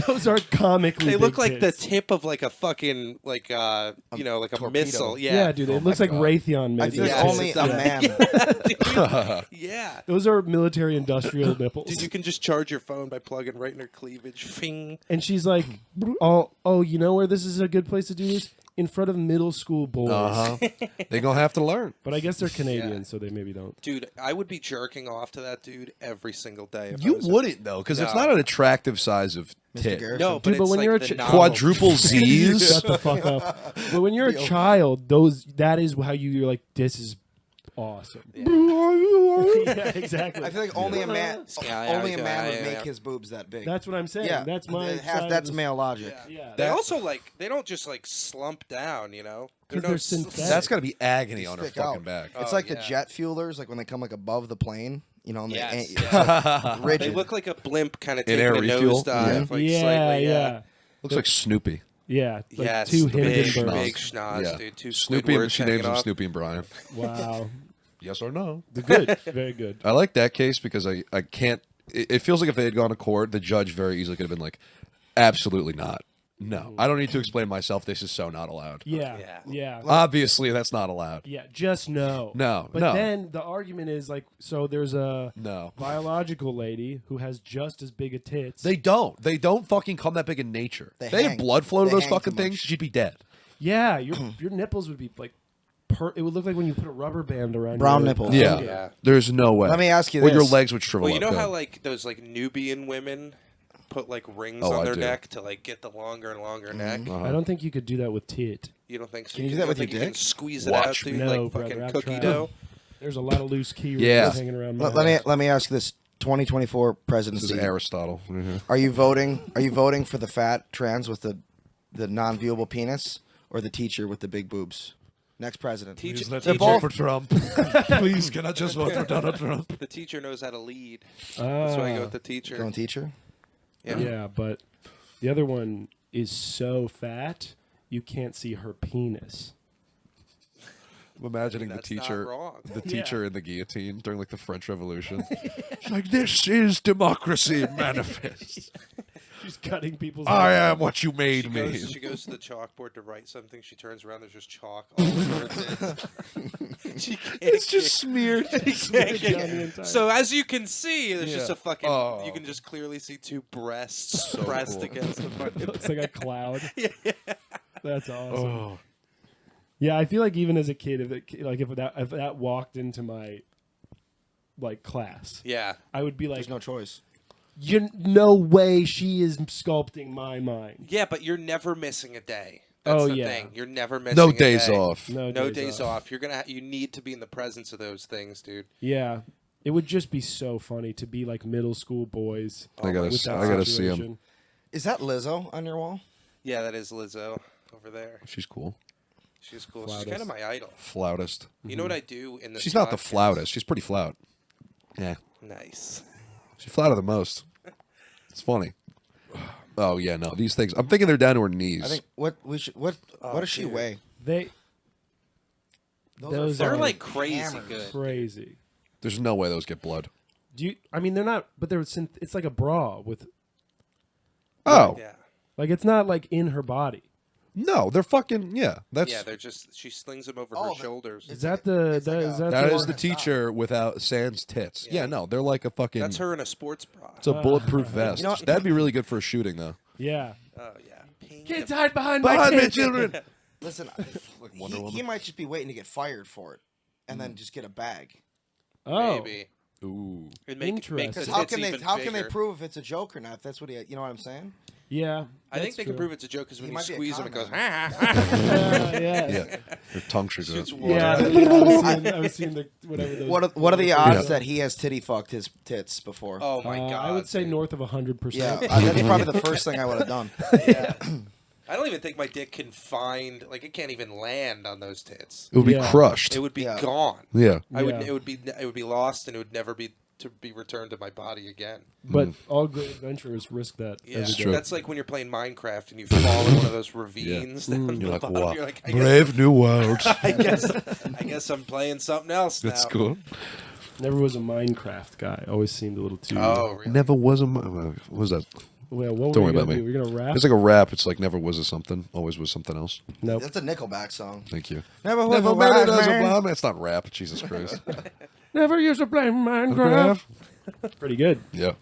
those are comically. They big look like tits. the tip of a fucking like a torpedo. missile. Yeah, Yeah. dude, Oh it looks my like God. Raytheon I made feel those like Yeah. only tits. a man. Yeah. Those are military industrial nipples. Dude, you can just charge your phone by plugging right in her cleavage. Fing. And she's like, oh, you know where this is a good place to do this? In front of middle school boys. Uh-huh. They're going to have to learn. But I guess they're Canadian, so they maybe don't. Dude, I would be jerking off to that dude every single day. If I You was wouldn't, though, because it's No. not an attractive size of tit. Garrison. No, but Dude, but it's when like you're a the chi- novel- Quadruple Z's? Shut the fuck up. But when you're a child, that is how you're like, this is awesome. Yeah, exactly. I feel like only a man, Yeah, only a yeah, man would yeah, make yeah. his boobs that big. That's what I'm saying. yeah, That's my It has- side of that's this- male logic. Yeah. They also they don't just slump down, you know? 'Cause they're synthetic. That's got to be agony on her Stick fucking out. back. It's Oh, like the yeah. jet fuelers, like when they come above the plane, and Yes, they, yeah. They rigid. look like a blimp kind of In taking air a refuel? nosedive. Like yeah, slightly, yeah. Looks like Snoopy. Yeah, like Yes, two the big, Hindenburgs. big schnoz, Yeah. dude. Two Snoopy and Squidwards she hanging names them off. Snoopy and Brian. Wow. Yes or no? They're good. Very good. I like that case because I can't. It feels like if they had gone to court, the judge very easily could have been like, absolutely not. No, I don't need to explain myself. This is so not allowed. Yeah. Yeah. Yeah. Obviously, that's not allowed. Yeah, just no. No, But no. then the argument is so there's a No. biological lady who has just as big a tits. They don't. They don't fucking come that big in nature. They They hang. have blood flow to They those hang fucking too things. much. She'd be dead. Yeah, your nipples would be like it would look like when you put a rubber band around Brown your nipples. Yeah. Yeah. There's no way. Let me ask you Or your this. legs would shrivel Well, you up. know yeah. how those Nubian women put rings Oh, on I their do. neck to get the longer and longer neck? I don't think you could do that with tit. You don't think so? Can you do that with think your you can dick? squeeze it Watch out, dude, me. like No, fucking brother, I've cookie tried. dough? There's a lot of loose keywords Yeah. hanging around my Let me ask you this: 2024 This presidency. is Aristotle. Mhm. Are you voting? Are you voting for the fat trans with the non-viewable penis, or the teacher with the big boobs? Next president. Teacher, both- for Trump. Please, can I just vote for Donald Trump? the teacher knows how to lead. That's why I go with the teacher. Going teacher. Yeah, but the other one is so fat you can't see her penis. I'm imagining the That's not teacher, wrong. the Yeah. teacher in the guillotine during like the French Revolution. She's like, "This is democracy manifest. She's cutting people's. I heads am what you made me." She goes to the chalkboard to write something. She turns around. There's just chalk all over her tits. She can't It's just smeared. she can't down get- the entire- So as you can see, there's just Yeah. a fucking. Oh. You can just clearly see two breasts So pressed cool. against the fucking. It looks like a cloud. Yeah. That's awesome. Oh. Yeah, I feel like even as a kid, if that walked into my like class, Yeah. I would be like, There's no choice. "You no way she is sculpting my mind." Yeah, but you're never missing a day. That's Oh, the yeah. thing. You're never missing No a days day. off. No, No days off. You're gonna. You need to be in the presence of those things, dude. Yeah, it would just be so funny to be like middle school boys. I gotta, with that I gotta see him. situation. Is that Lizzo on your wall? Yeah, that is Lizzo over there. She's cool. She's cool. She's Flautist. kind of my idol. Flautist. You know what I do in this? She's not the podcast? flautist. She's pretty flout. Yeah. Nice. She flouted the most. It's funny. Oh yeah, no. These things. I'm thinking they're down to her knees. I think what does she dude. weigh? They Those They're are like crazy hammers. good. crazy. There's no way those get blood. Do you? I mean, they're not, but they're. It's like a bra with, Oh Yeah. like it's not like in her body. no, they're fucking yeah. That's Yeah, they're just. She slings them over Oh, her the- shoulders. Is that the? it's like Is a- that that the, is the teacher without sans tits. Yeah, no, they're like a fucking. That's her in a sports bra. It's a bulletproof vest. You know what? That'd be really good for a shooting though. Yeah. Oh yeah. Pink. Kids hide behind Behind my me, tits. children. Listen, Wonder he Woman. might just be waiting to get fired for it, and then just get a bag. Oh, Maybe. Ooh. And make the Interesting. Because tits how can they even how can they bigger. prove if it's a joke or not? If that's what you know what I'm saying? yeah. I think that's they can true. prove it's a joke because when He you might be a squeeze them, it con goes. man. Yeah. Yeah. Her tongue should go. Shoots Yeah, water. I've seen the whatever. Those, What are the odds Yeah. that he has titty fucked his tits before? Oh my god. I would say dude. north of 100%. Yeah, that's probably the first thing I would have done. Yeah. I don't even think my dick can find. Like it can't even land on those tits. It would be Yeah. crushed. It would be Yeah. gone. Yeah. I would. Yeah. It would be lost, and it would never be to be returned to my body again. But all great adventurers risk that. Yeah, every day. true. that's like when you're playing Minecraft and you fall in one of those ravines. Down the You're like, bottom. wow. You're like, Brave new world. I guess I'm playing something else now. That's cool. Never was a Minecraft guy. Always seemed a little too. Oh, really? Never was a. What was that? Well, what Don't were worry we about gonna me. do? We're gonna rap. It's like a rap. It's like never was a something. Always was something else. Nope. That's a Nickelback song. Thank you. Never was Never a made it wise as a man. bomb. It's not rap. Jesus Christ. Never used to play Minecraft. Pretty good. Yeah.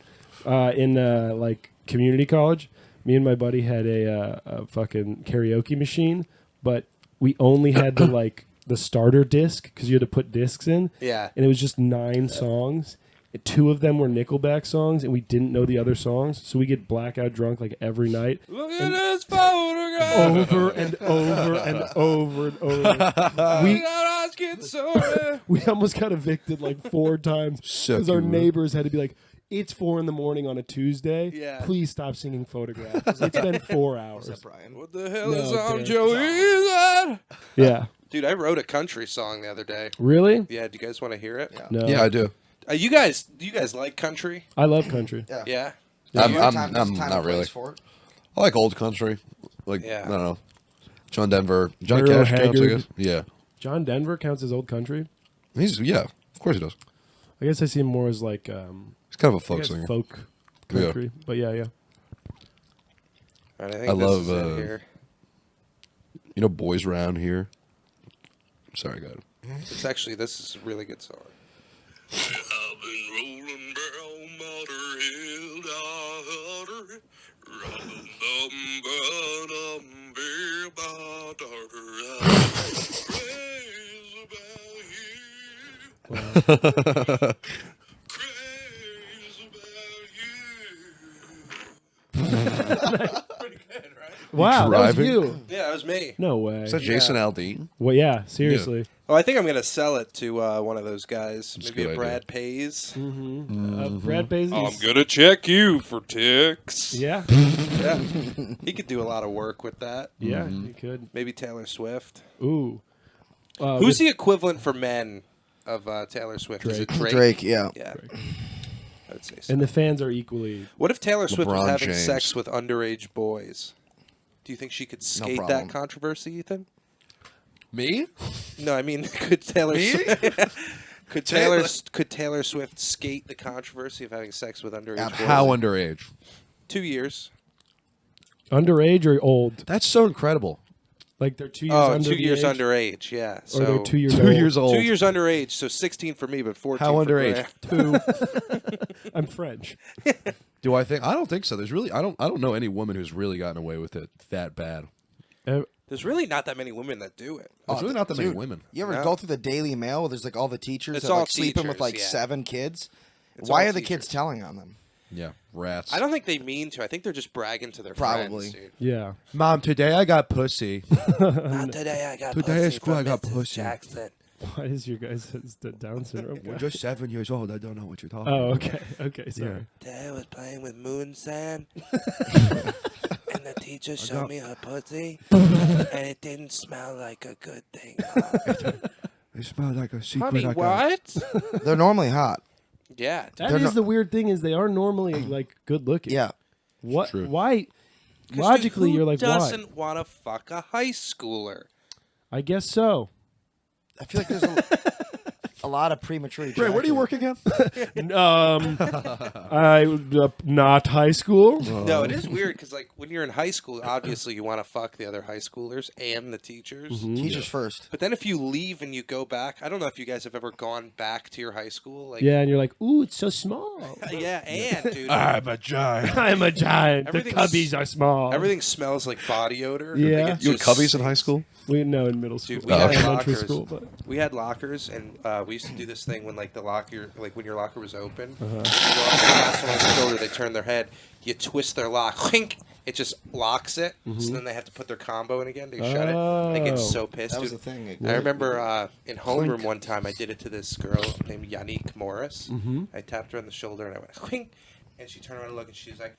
In like community college, me and my buddy had a fucking karaoke machine, but we only had the like the starter disc because you had to put discs in. Yeah. And it was just 9 songs. And 2 of them were Nickelback songs, and we didn't know the other songs, so we get blackout drunk like every night, Look at this photograph. over and over and over and over. We got us getting so We almost got evicted like 4 times Suck because our you up. neighbors had to be like, "It's 4 a.m. on a Tuesday. Yeah. Please stop singing Photographs. It's been 4 hours." Is that Brian? What the hell No, is on dude. Joey's? Yeah. Dude, I wrote a country song the other day. Really? Yeah, do you guys want to hear it? Yeah. No. Yeah, I do. Do you guys like country? I love country. Yeah. Yeah. I'm There's time not and really. place for it. I like old country. Like, Yeah. I don't know. John Denver. Johnny Earl Cash counts, I Haggard. guess. Yeah. John Denver counts as old country. Yeah, of course he does. I guess I see him more as like He's kind of a I folk guess singer. folk country. But yeah. All right, I think I this love, is it here. You know, Boys Round Here. Sorry, God. It's actually, this is a really good song. I've been rolling down Motorhead, daughter, robbing them, but I'm very bad, daughter. I'm crazy about you, crazy about you. Pretty good, right? Wow, that was driving? you. Yeah, that was me. No way. Is that Jason Aldean? Well, yeah, seriously. Oh, I think I'm gonna sell it to one of those guys. That's a Maybe good a idea. Brad Pays. Brad Paisley. I'm gonna check you for ticks. Yeah. Yeah. He could do a lot of work with that. Yeah, you could. Maybe Taylor Swift. Ooh. Who's the equivalent for men of Taylor Swift? Is it Drake? Drake, yeah. Yeah. I would say so. And the fans are equally. What if Taylor Swift was LeBron having James. sex with underage boys? Do you think she could skate problem. that controversy, Ethan? Me? No, I mean, could Taylor could Taylor Swift skate the controversy of having sex with underage boys? How underage? 2 years. Underage or old? That's so incredible. Like they're 2 years Oh, under 2 the years age? underage. Yeah. Or So they're 2 years 2 old? years old. 2 years underage. So 16 for me, but 14. How for underage? Grant. 2. I'm French. Do I think? I don't think so. There's really. I don't know any woman who's really gotten away with it that bad. There's really not that many women that do it. There's really not that many Dude, women. You ever No. go through the Daily Mail where there's like all the teachers It's that all like sleeping with teachers, like yeah. 7 kids? It's Why all are the kids teachers. telling on them? Yeah, rats. I don't think they mean to. I think they're just bragging to their Probably. friends, dude. Yeah. Mom, today I got pussy. Not today. I got Today pussy at school from I got Mrs. pussy. Jackson. Why is your guys the Down syndrome? We're guy? just 7 years old. I don't know what you're talking Oh, about. okay. Okay, sorry. Today I was playing with moon sand, and the teacher showed me her pussy, and it didn't smell like a good thing. It smells like a secret. Honey, what? They're normally hot. Yeah. That They're is not- the weird thing is they are normally like good looking. Yeah. What? True. Why? 'Cause, Logically, dude, who you're like, why? doesn't want to fuck a high schooler? I guess so. I feel like there's a lot of premature. Ray, where do you work again? I not high school. No, it is weird because like when you're in high school, obviously you want to fuck the other high schoolers and the teachers. Teachers first. But then if you leave and you go back, I don't know if you guys have ever gone back to your high school. Like, Yeah, and you're like, ooh, it's so small. yeah, and dude, I'm a giant. I'm a giant. The Everything's- cubbies are small. everything smells like body odor. Yeah. Like, it You had just cubbies in high school? We know in middle school, Dude, we had elementary lockers. school, but We had lockers, and we used to do this thing when like the locker, like when your locker was open. Uh-huh. You go up to pass someone on the shoulder, they turn their head, you twist their lock, clink, it just locks it. So then they have to put their combo in again to shut it. They get Oh. so pissed. That was dude. the thing. I remember in homeroom one time I did it to this girl named Yannick Morris. I tapped her on the shoulder and I went clink, and she turned around and looked and she was like,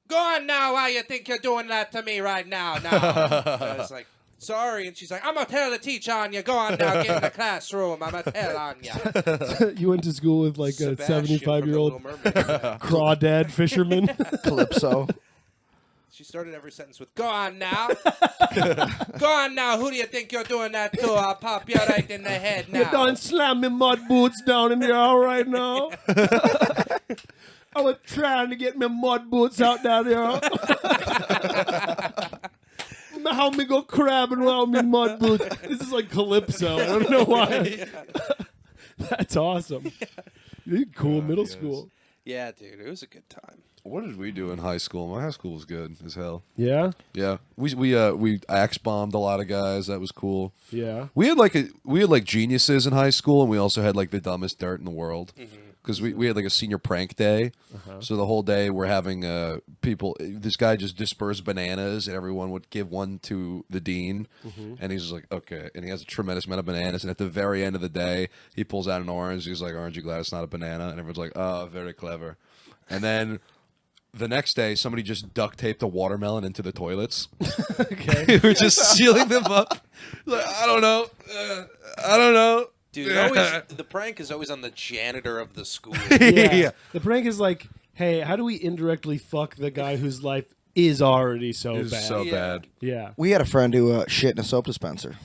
"Go on now, why you think you're doing that to me right now?" And I was like, "Sorry," and she's like, "I'm gonna tell the teacher on you. Go on now, get in the classroom. I'm gonna tell on you." you went to school with like a Sebastian from The 75-year-old Little Mermaid, yeah. crawdad fisherman. Calypso. She started every sentence with, "Go on now. Go on now. Who do you think you're doing that to? I'll pop you right in the head You now." don't slam me mud boots down in the aisle right now. I was trying to get me mud boots out down there. How me go crabbing around me mud boots? This is like Calypso. I don't know why. That's awesome. You're cool middle school. Yeah, dude, it was a good time. What did we do in high school? My high school was good as hell. Yeah? Yeah, we axe bombed a lot of guys. That was cool. Yeah. We had like geniuses in high school, and we also had like the dumbest dirt in the world. Because we had like a senior prank day, so the whole day we're having people. This guy just dispersed bananas, and everyone would give one to the dean, and he's just like, okay, and he has a tremendous amount of bananas, and at the very end of the day, he pulls out an orange. He's like, "Aren't you glad it's not a banana?" And everyone's like, "Oh, very clever." And then the next day, somebody just duct taped a watermelon into the toilets. Okay. We were just sealing them up. Like, I don't know. I don't know. Dude, always, the prank is always on the janitor of the school. Yeah. The prank is like, hey, how do we indirectly fuck the guy whose life is already so It was bad? so Yeah. bad. Yeah. We had a friend who shit in a soap dispenser.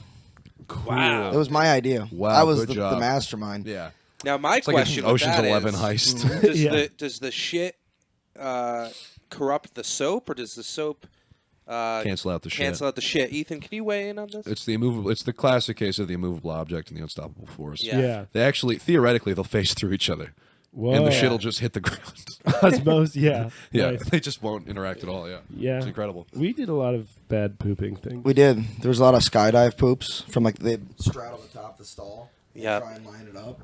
Wow. It was my idea. Wow, I was good the job. mastermind. Yeah. Now, my It's like question an with Ocean's that 11 is, heist. does the shit corrupt the soap, or does the soap Cancel out the shit. cancel out the shit? Ethan, can you weigh in on this? It's the immovable. It's the classic case of the immovable object and the unstoppable force. Yeah. Yeah. They actually, theoretically, they'll face through each other, Whoa. and the shit'll just hit the ground. Osmosis, yeah. Yeah, Nice. they just won't interact at all. Yeah, Yeah. it's incredible. We did a lot of bad pooping things. We did. There was a lot of skydive poops from like they straddle the top of the stall. Yeah. Try and line it up.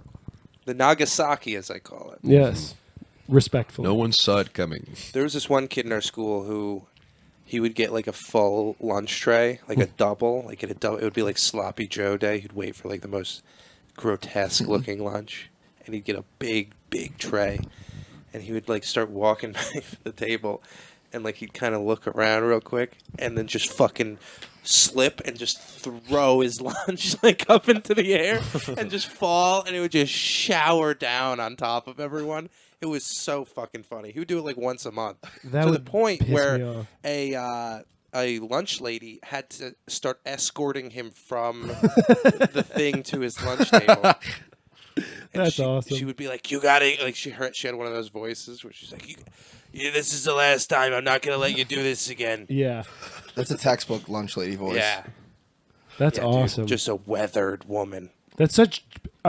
The Nagasaki, as I call it. Yes. Respectful. No one saw it coming. There was this one kid in our school who he would get like a full lunch tray, like a double. Like it would be like sloppy Joe day. He'd wait for like the most grotesque looking lunch, and he'd get a big tray, and he would like start walking back to the table, and like he'd kind of look around real quick, and then just fucking slip and just throw his lunch like up into the air and just fall, and it would just shower down on top of everyone. It was so fucking funny. He would do it like once a month, That to the would point piss me where off. a lunch lady had to start escorting him from the thing to his lunch table. And That's awesome. She would be like, "You gotta," like she had one of those voices where she's like, "Yeah, this is the last time. I'm not gonna let you do this again." Yeah, That's a textbook lunch lady voice. Yeah, that's Yeah, dude, awesome. just a weathered woman. That's such.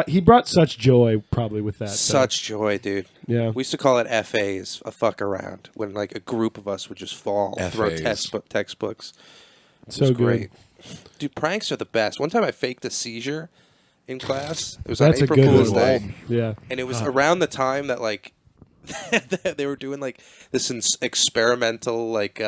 He brought such joy, probably with that. Such joy, dude. Yeah. We used to call it FAs, a fuck around, when like a group of us would just fall, throw FAs. textbooks. It So was good. great. Dude, pranks are the best. One time I faked a seizure in class. It was on That's a April good Fool's one. Day. Yeah. And it was around the time that like they were doing like this experimental like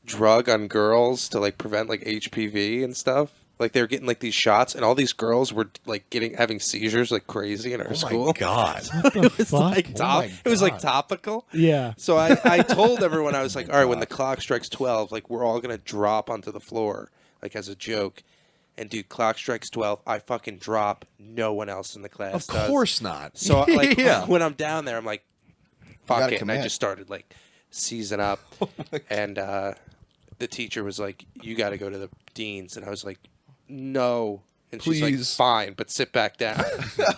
drug on girls to like prevent like HPV and stuff. Like they were getting like these shots, and all these girls were like having seizures like crazy in our school. Oh my god! It was like Oh my it was like God. topical. Yeah. So I told everyone, I was like, all right, when the clock strikes 12, like we're all gonna drop onto the floor, like as a joke. And dude, clock strikes 12, I fucking drop. No one else in the class Of does. course not. So like yeah. when I'm down there, I'm like, fuck gotta it. And I commit. just started like seizing up. And the teacher was like, you got to go to the dean's. And I was like, no. And she's like, Please. fine, but sit back down.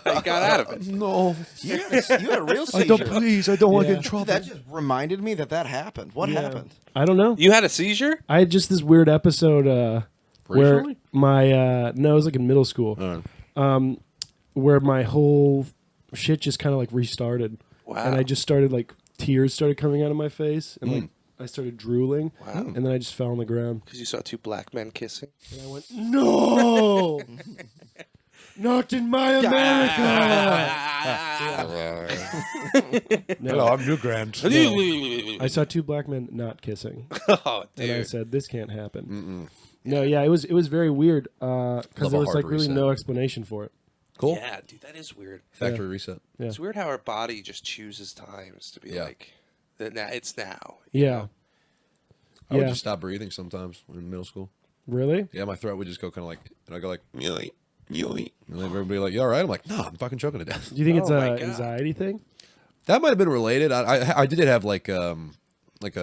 I got out of it. No. You had a real I don't. seizure. Please, I don't want to Yeah. get in trouble. That just reminded me that happened. What Yeah. happened? I don't know. You had a seizure? I had just this weird episode where Recently? my no, it was like in middle school, where my whole shit just kind of like restarted. Wow. And I just started like tears started coming out of my face, and like I started drooling. Wow. And then I just fell on the ground. Because you saw two black men kissing. And I went, no, not in my America. Hello, I'm New Grant. I saw two black men not kissing, Oh, and I dude. said, "This can't happen." No, yeah, it was very weird because Love there a was like hard really reset. no explanation for it. Cool. Yeah, dude, that is weird. Factory reset. Yeah. It's weird how our body just chooses times to be Yeah. like, now it's now. you Yeah, know? I would Yeah. just stop breathing sometimes in middle school. really? Yeah, my throat would just go kind of like, and I go like, yoink, yoink. And then everybody like, you all right? I'm like, no, I'm fucking choking to death. Do you think it's Oh a my God. anxiety thing? That might have been related. I did have like a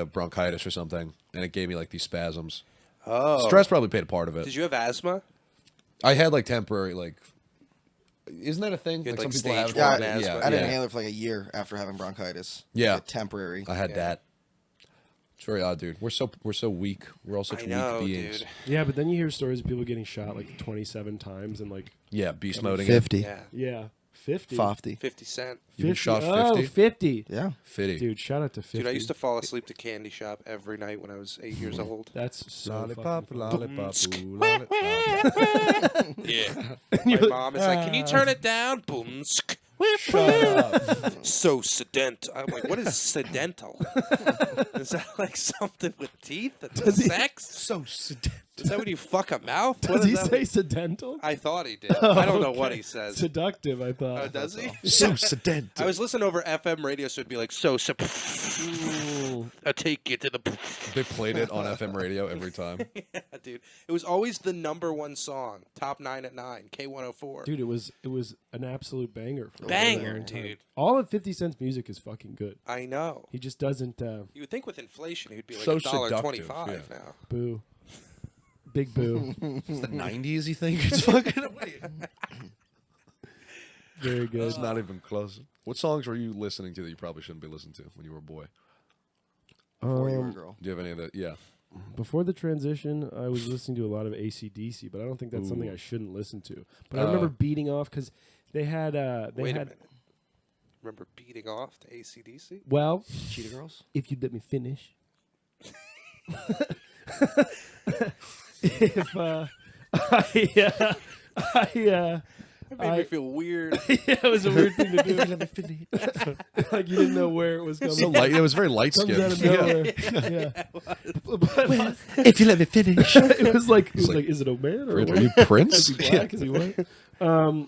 bronchitis or something, and it gave me like these spasms. Oh. Stress probably played a part of it. Did you have asthma? I had like temporary like. Isn't that a thing? You had, like, some people have. stage Yeah, one I, asthma. I had an yeah. inhaler for like a year after having bronchitis. Yeah. Like, temporary. I had that. It's very odd, dude. We're so weak. We're all such I know, weak beings. dude. Yeah, but then you hear stories of people getting shot like 27 times and like Yeah, beast moding. it. 50. Yeah. 50. 50. 50 Cent. You've been shot Oh, 50? 50. Yeah. 50. Dude, shout out to 50. Dude, I used to fall asleep to Candy Shop every night when I was 8 years old. That's so Lollipop, fucking lollipop, Mm. ooh, lollipop. Yeah. My mom is like, can you turn it down? Boom. sk, whip, So sedent. I'm like, what is sedental? Is that like something with teeth and sex? So sedent. Is that when you fuck a mouth? What Does is he that? say sedental? I thought he did. I don't know what Okay. he says. Seductive, I thought. Oh, does he? So sedent. I was listening over FM radio, so it'd be like, I'll take you to the. They played it on FM radio every time. Yeah, dude. It was always the #1 song. Top 9 at 9. K104. Dude, it was an absolute banger. For a Banger, really long time. dude. All of 50 Cent's music is fucking good. I know. He just doesn't You would think with inflation, he'd be like So $1.25 seductive, yeah. now. boo. Big boo. It's the 90s, you think? It's fucking. Very good. It's not even close. What songs were you listening to that you probably shouldn't be listening to when you were a boy? Or you were a girl. Do you have any of that? Yeah. Before the transition, I was listening to a lot of AC/DC, but I don't think that's something Ooh. I shouldn't listen to. But I remember beating off because they had Wait a minute. Remember beating off to AC/DC? well, Cheetah Girls? if you'd let me finish. If It made me feel weird. yeah, it was a weird thing to do. Like you didn't know where it was coming. So light. It was very light Comes out skinned. of nowhere. Yeah. But If you let me finish. it was like, is it a man or a Are woman? you Is Prince? he black? Is he white?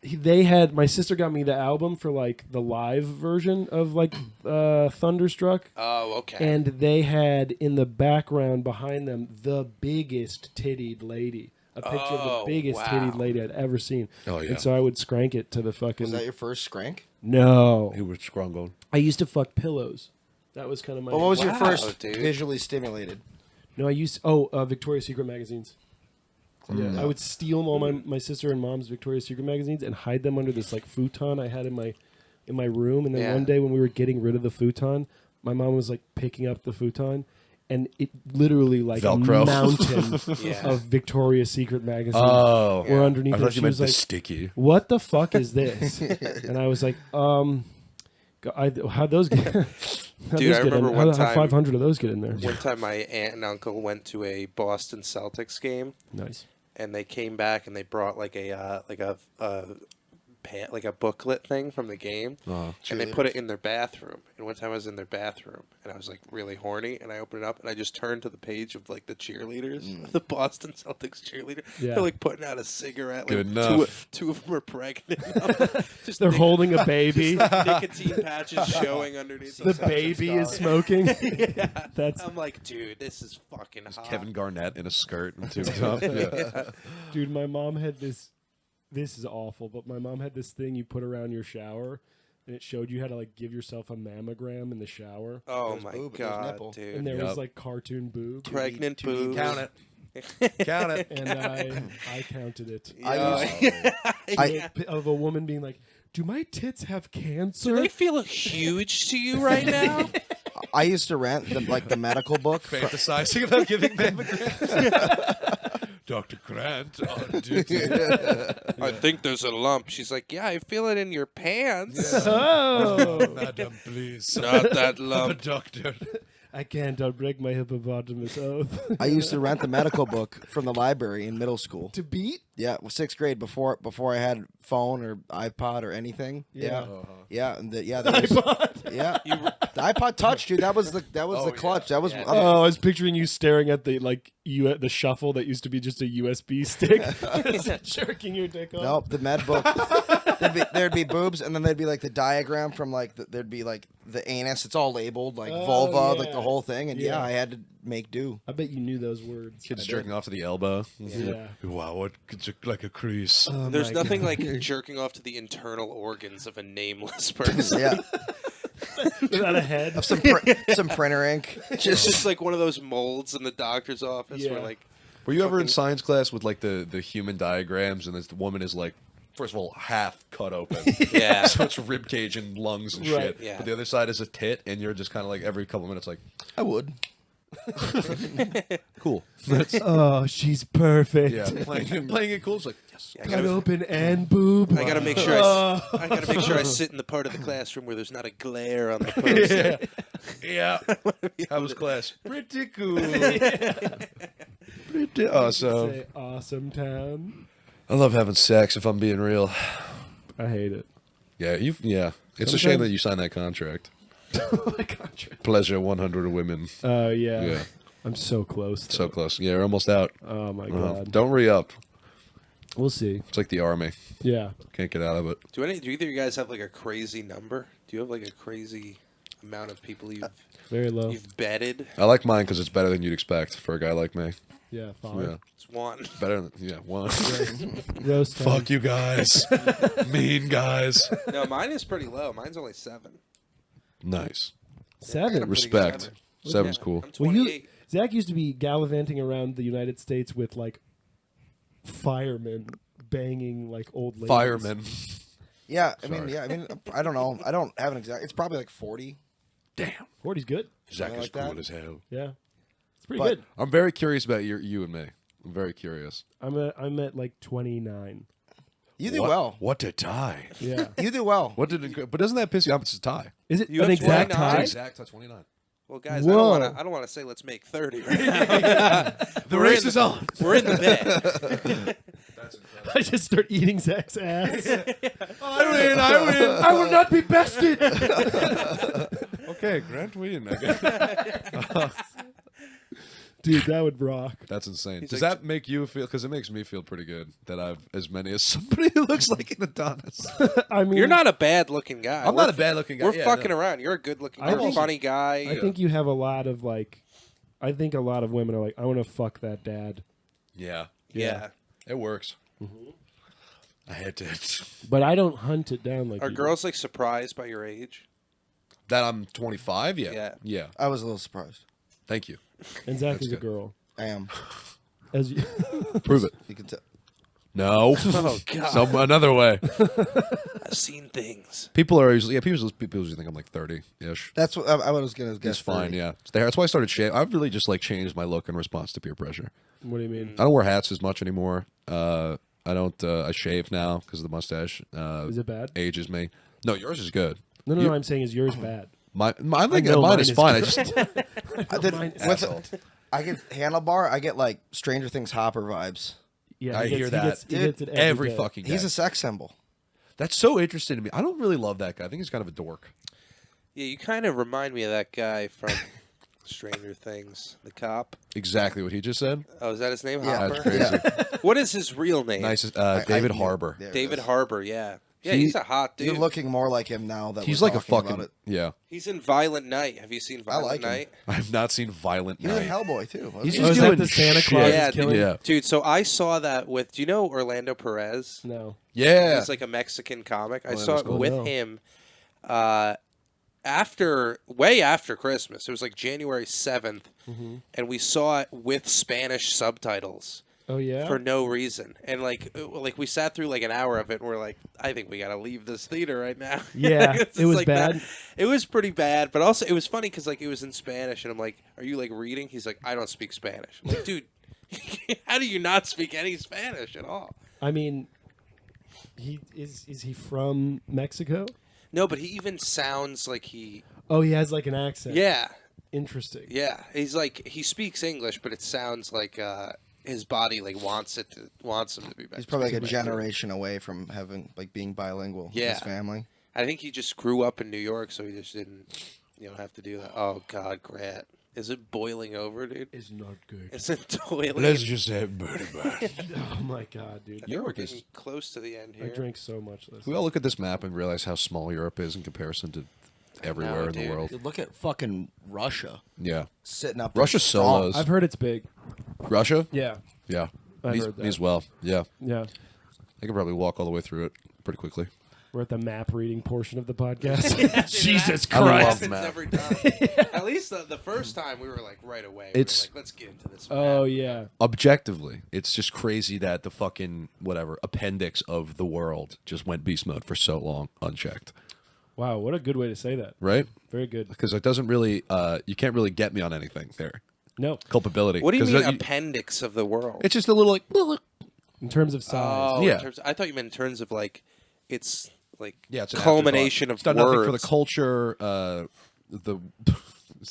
They had my sister got me the album for like the live version of like Thunderstruck, Oh, okay. and they had in the background behind them the biggest tittied lady. A picture of Oh, the biggest wow. tittied lady I'd ever seen. Oh, yeah. And so I would scrank it to the fucking. Was that your first skrank? No, He was scrungled. I used to fuck pillows. That was kind of my. Well, what was your Wow, first dude. visually stimulated? No, I used Victoria's Secret magazines. Yeah, I would steal all my sister and mom's Victoria's Secret magazines and hide them under this like futon I had in my room. And then one day when we were getting rid of the futon, my mom was like picking up the futon, and it literally like Velcro. a mountain of Victoria's Secret magazines Oh, were underneath. I it. thought She you meant was the like, sticky. "What the fuck is this?" And I was like, how'd those get? Dude, I remember one how time- 500 of those get in there? One time, my aunt and uncle went to a Boston Celtics game, Nice. and they came back and they brought like a booklet thing from the game, and they put it in their bathroom. And one time I was in their bathroom, and I was like really horny, and I opened it up, and I just turned to the page of like the cheerleaders, the Boston Celtics cheerleader. Yeah. They're like putting out a cigarette. Good like, enough. Two of them are pregnant. Just They're holding a baby. nicotine patches showing underneath. The baby is smoking. That's I'm like, dude, this is fucking hot. Kevin Garnett in a skirt and tube top. Yeah. dude. My mom had this. This is awful, but my mom had this thing you put around your shower, and it showed you how to like give yourself a mammogram in the shower. Oh There's my boob, there's god, nipple. dude. And there Yep. was like cartoon boobs, Pregnant boobs. Count it. Count it. and I counted it. Of a woman being like, "Do my tits have cancer?" Do they feel huge to you right now? I used to rent the medical book. Fantasizing about giving mammograms. Dr. Grant on duty. I think there's a lump. She's like, yeah, I feel it in your pants. Oh, Madam, please. Not that I'm a lump. doctor. I can't. I'll break my hippopotamus oath. I used to rent the medical book from the library in middle school. To beat? Yeah, well, 6th grade before I had phone or iPod or anything. Yeah. Yeah, and there was, yeah. The iPod Touch, dude. That was the clutch. That was Oh, I was picturing you staring at the the shuffle that used to be just a USB stick, jerking your dick off. nope. The med book. There'd be boobs, and then there'd be like the diagram from there'd be like the anus. It's all labeled like vulva, like the whole thing. And Yeah. I had to make do. I bet you knew those words. Kids jerking off to the elbow. Yeah. Wow, it's like a crease. Oh There's my nothing God. like jerking off to the internal organs of a nameless person. Yeah, Without a head. some printer ink. It's just like one of those molds in the doctor's office Yeah. where like Were you ever in fucking- science class with like the human diagrams and the woman is like, first of all, half cut open. Yeah. So it's rib cage and lungs and Right. shit. Yeah. But the other side is a tit, and you're just kind of like every couple minutes like, I would. Cool. Oh, she's perfect. Yeah. Playing it cool. It's like, yes. I Cut gotta, open and boob. I gotta make sure I gotta make sure I sit in the part of the classroom where there's not a glare on the poster. Yeah. How was class? Pretty cool. Pretty awesome. Say awesome town. I love having sex, if I'm being real. I hate it. Yeah. It's a shame that you signed that contract. My contract. Pleasure 100 women. Oh yeah. Yeah. I'm so close. So though. close. Yeah, we're almost out. Oh my god. Don't re-up. We'll see. It's like the army. Yeah. Can't get out of it. Do either of you guys have like a crazy number? Do you have like a crazy amount of people Very low. you've betted? I like mine because it's better than you'd expect for a guy like me. Yeah. Yeah. 5. It's one. Better than, one. Roast time. Fuck you guys. Mean guys. No, mine is pretty low. Mine's only 7. Nice. 7. Respect. Seven's cool. I'm Well, 28. Zach used to be gallivanting around the United States with like firemen banging like old ladies. Fireman. Yeah, I mean, I don't know. I don't have an exact. It's probably like 40. Damn. 40's good. Zach is like cool that. as hell. Yeah. It's pretty But- good. I'm very curious about you and me. I'm very curious. I'm at like 29. You do well. What a tie. Yeah. You do well. But doesn't that piss you off? It's a tie. Is it You an have exact 29? tie? Exact 29. Well, guys, Whoa. I don't want to say let's make 30 right now. The race is on. We're in the bed. I just start eating Zach's ass. I win. I will not be bested. Okay, Grant win. I guess. Dude, that would rock. That's insane. He's Does like- that make you feel? Because it makes me feel pretty good that I've as many as somebody who looks like an Adonis. I mean, You're not a bad-looking guy. I'm not a bad-looking guy. We're Yeah, fucking no. around. You're a good-looking I guy. You're a think- funny guy. I think you have a lot of like. I think a lot of women are like, I want to fuck that dad. Yeah, yeah. it works. I had to. But I don't hunt it down like Are you do. girls like surprised by your age? That I'm 25. Yeah, Yeah. yeah. I was a little surprised. Thank you. And Zach That's is a good. girl. I am. As you, Prove it. You can tell. No. Oh God, Some another way. I've seen things. People are usually people usually think I'm like 30-ish. That's what I was gonna guess. It's fine, 30. yeah. That's why I started shaving. I've really just like changed my look in response to peer pressure. what do you mean? I don't wear hats as much anymore. I don't. I shave now because of the mustache. Is it bad? Ages me. No, yours is good. No. I'm saying is yours bad? I think know mine mine is is fine. I good. just I did Mine- I get handlebar. I get like Stranger Things Hopper vibes. Yeah, I he gets- hear he that. gets- he Dude, gets it every day. fucking day. He's a sex symbol. That's so interesting to me. I don't really love that guy. I think he's kind of a dork. Yeah, you kind of remind me of that guy from Stranger Things, the cop. Exactly what he just said. Oh, is that his name? Yeah. Hopper? That's crazy. What is his real name? Nice, David Harbour. There it David is. Harbour. Yeah. Yeah, He- he's a hot dude. You're looking more like him now that He's we're like a talking fucking about it. yeah. He's in Violent Night. Have you seen Violent like him. Night? I've not seen Violent He was in Night. Hellboy too. wasn't He's he? Oh, just is that doing the Santa shit. Claus Yeah, is killing? Yeah. Dude, so I saw that with. Do you know Orlando Perez? No. Yeah. He's like a Mexican comic. I Orlando's saw it cool. with No. him way after Christmas. It was like January 7th, and we saw it with Spanish subtitles Oh yeah. for no reason. And like we sat through like an hour of it, and we're like, I think we got to leave this theater right now. Yeah, It's it was like bad. that. It was pretty bad, but also it was funny because like it was in Spanish, and I'm like, are you like reading? He's like, I don't speak Spanish. I'm like, dude, how do you not speak any Spanish at all? I mean, is he from Mexico? No, but he even sounds like he. Oh, he has like an accent. Yeah, Interesting. yeah. He's like he speaks English, but it sounds like his body like wants him to be. He's probably like a Mexican. generation away from having like being bilingual. With Yeah. his family. I think he just grew up in New York, so he just didn't, have to do that. Oh God, Grant, is it boiling over, dude? It's not good. Is it toiling? Let's just have Birdie Bye. Oh my god, dude. I think we're Europe is- getting close to the end I here. drank so much this. We all look at this map and realize how small Europe is in comparison to everywhere in the dude. world. Dude, look at fucking Russia Yeah. sitting up. there Russia strong. solos. I've heard it's big. Russia? Yeah. Yeah. I've Me heard that. as well. Yeah. Yeah. I could probably walk all the way through it pretty quickly. We're at the map reading portion of the podcast. Jesus I love Christ. Happens map. every time. At least the first time we were like right away. We were It's- like, let's get into this. map. Oh yeah. Objectively, it's just crazy that the fucking whatever appendix of the world just went beast mode for so long unchecked, Wow, what a good way to say that. right? Very good. Because it doesn't really, you can't really get me on anything there. No, Culpability. What do you 'Cause mean that- appendix of the world? It's just a little like. in terms of size. Oh, Yeah. I thought you meant in terms of like it's like Yeah, it's an culmination afterthought. of It's done words. nothing for the culture.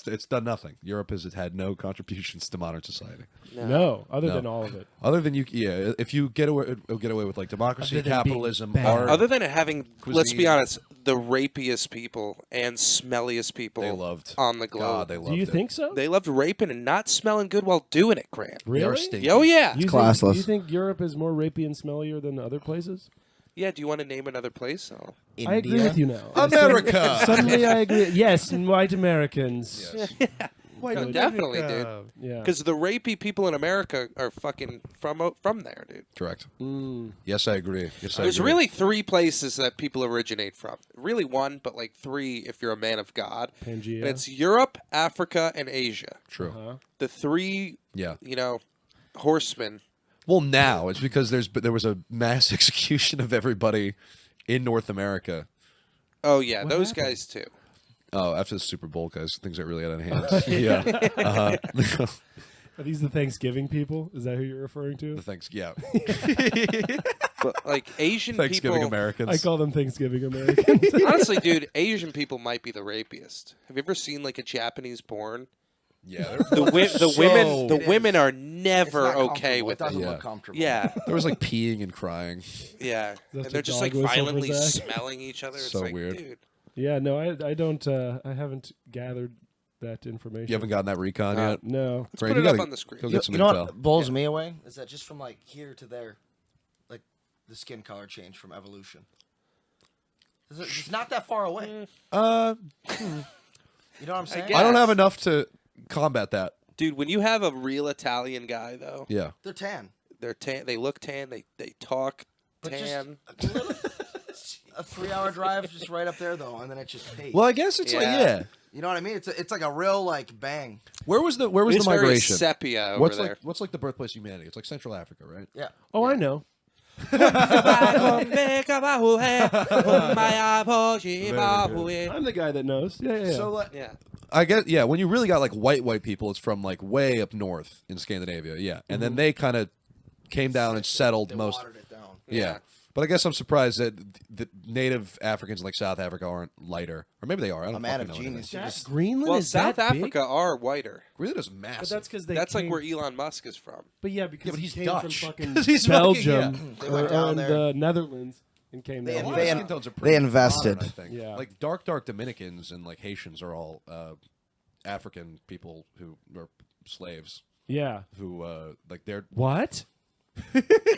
It's done nothing. Europe has had no contributions to modern society, No, other No. than all of it. other than you. Yeah, if you get away with like democracy, Other than being capitalism, bad. art. Other than having, let's be cuisine. honest, the rapiest people and smelliest people they loved on the globe. God, they loved Do you it. think so? They loved raping and not smelling good while doing it, Grant. They are really? stinky. Oh yeah, You think, classless. you think Europe is more rapey and smellier than other places? yeah. Do you want to name another place? Oh. I agree with you now. America. Suddenly I agree. Yes, white Americans. Yes. No, definitely, dude. Yeah. Because the rapey people in America are fucking from there, dude. Correct. Mm. Yes, I agree. Yes, I There's agree. really three places that people originate from. Really one, but like three if you're a man of God. Pangea. And it's Europe, Africa, and Asia. true. Uh-huh. The three, Yeah. horsemen. Well, now it's because there was a mass execution of everybody in North America. Oh yeah, What those happened? guys too. Oh, after the Super Bowl, guys, things got really out of hand. Yeah. Uh-huh. Are these the Thanksgiving people? Is that who you're referring to? Yeah. But like Asian Thanksgiving people, Americans. I call them Thanksgiving Americans. honestly, dude, Asian people might be the rapiest. Have you ever seen like a Japanese porn? Yeah. The It women is. are It's never not okay comfortable. with It doesn't it. Yeah. look comfortable. Yeah, There was like peeing and crying. yeah, and That's they're a just dog like whistle for violently Zach. smelling each other. It's So like, weird. dude. yeah, no, I don't. I haven't gathered that information. You haven't gotten that recon yet? No. Let's Grant, put you it up gotta on the screen. Go You, get some you know intel. what blows me away is that just from like here to there, like the skin color change from evolution. It's not that far away. Mm. You know what I'm saying? guess. I don't have enough to combat that. Dude, when you have a real Italian guy though, Yeah. They're tan. they're tan. They look tan. They talk But just tan. a little- a 3-hour drive just right up there though, and then it's just paid. Well, I guess it's like Yeah. You know what I mean? It's like a real like bang. Where was the It's very migration? sepia over What's there. like what's like the birthplace of humanity? It's like Central Africa, right? Yeah. Oh, I know. I'm I'm the guy that knows. Yeah. So like, yeah. I guess when you really got like white people, it's from like way up north in Scandinavia, yeah, and then they kind of came down and settled They most. watered it down. Yeah. But I guess I'm surprised that the native Africans in like South Africa aren't lighter, or maybe they are. I don't A man fucking of know genius. You just- Greenland Well, is South that big? Africa are whiter. Greenland is massive. But that's because they. That's like came- where Elon Musk is from. But yeah, because but he he's came Dutch. from fucking 'Cause he's fucking- Belgium They went down and there. the Netherlands and came They- down. A lot they- of skin tones are pretty invested. modern, I think. Yeah. Like dark Dominicans and like Haitians are all African people who are slaves Yeah. who like they're What?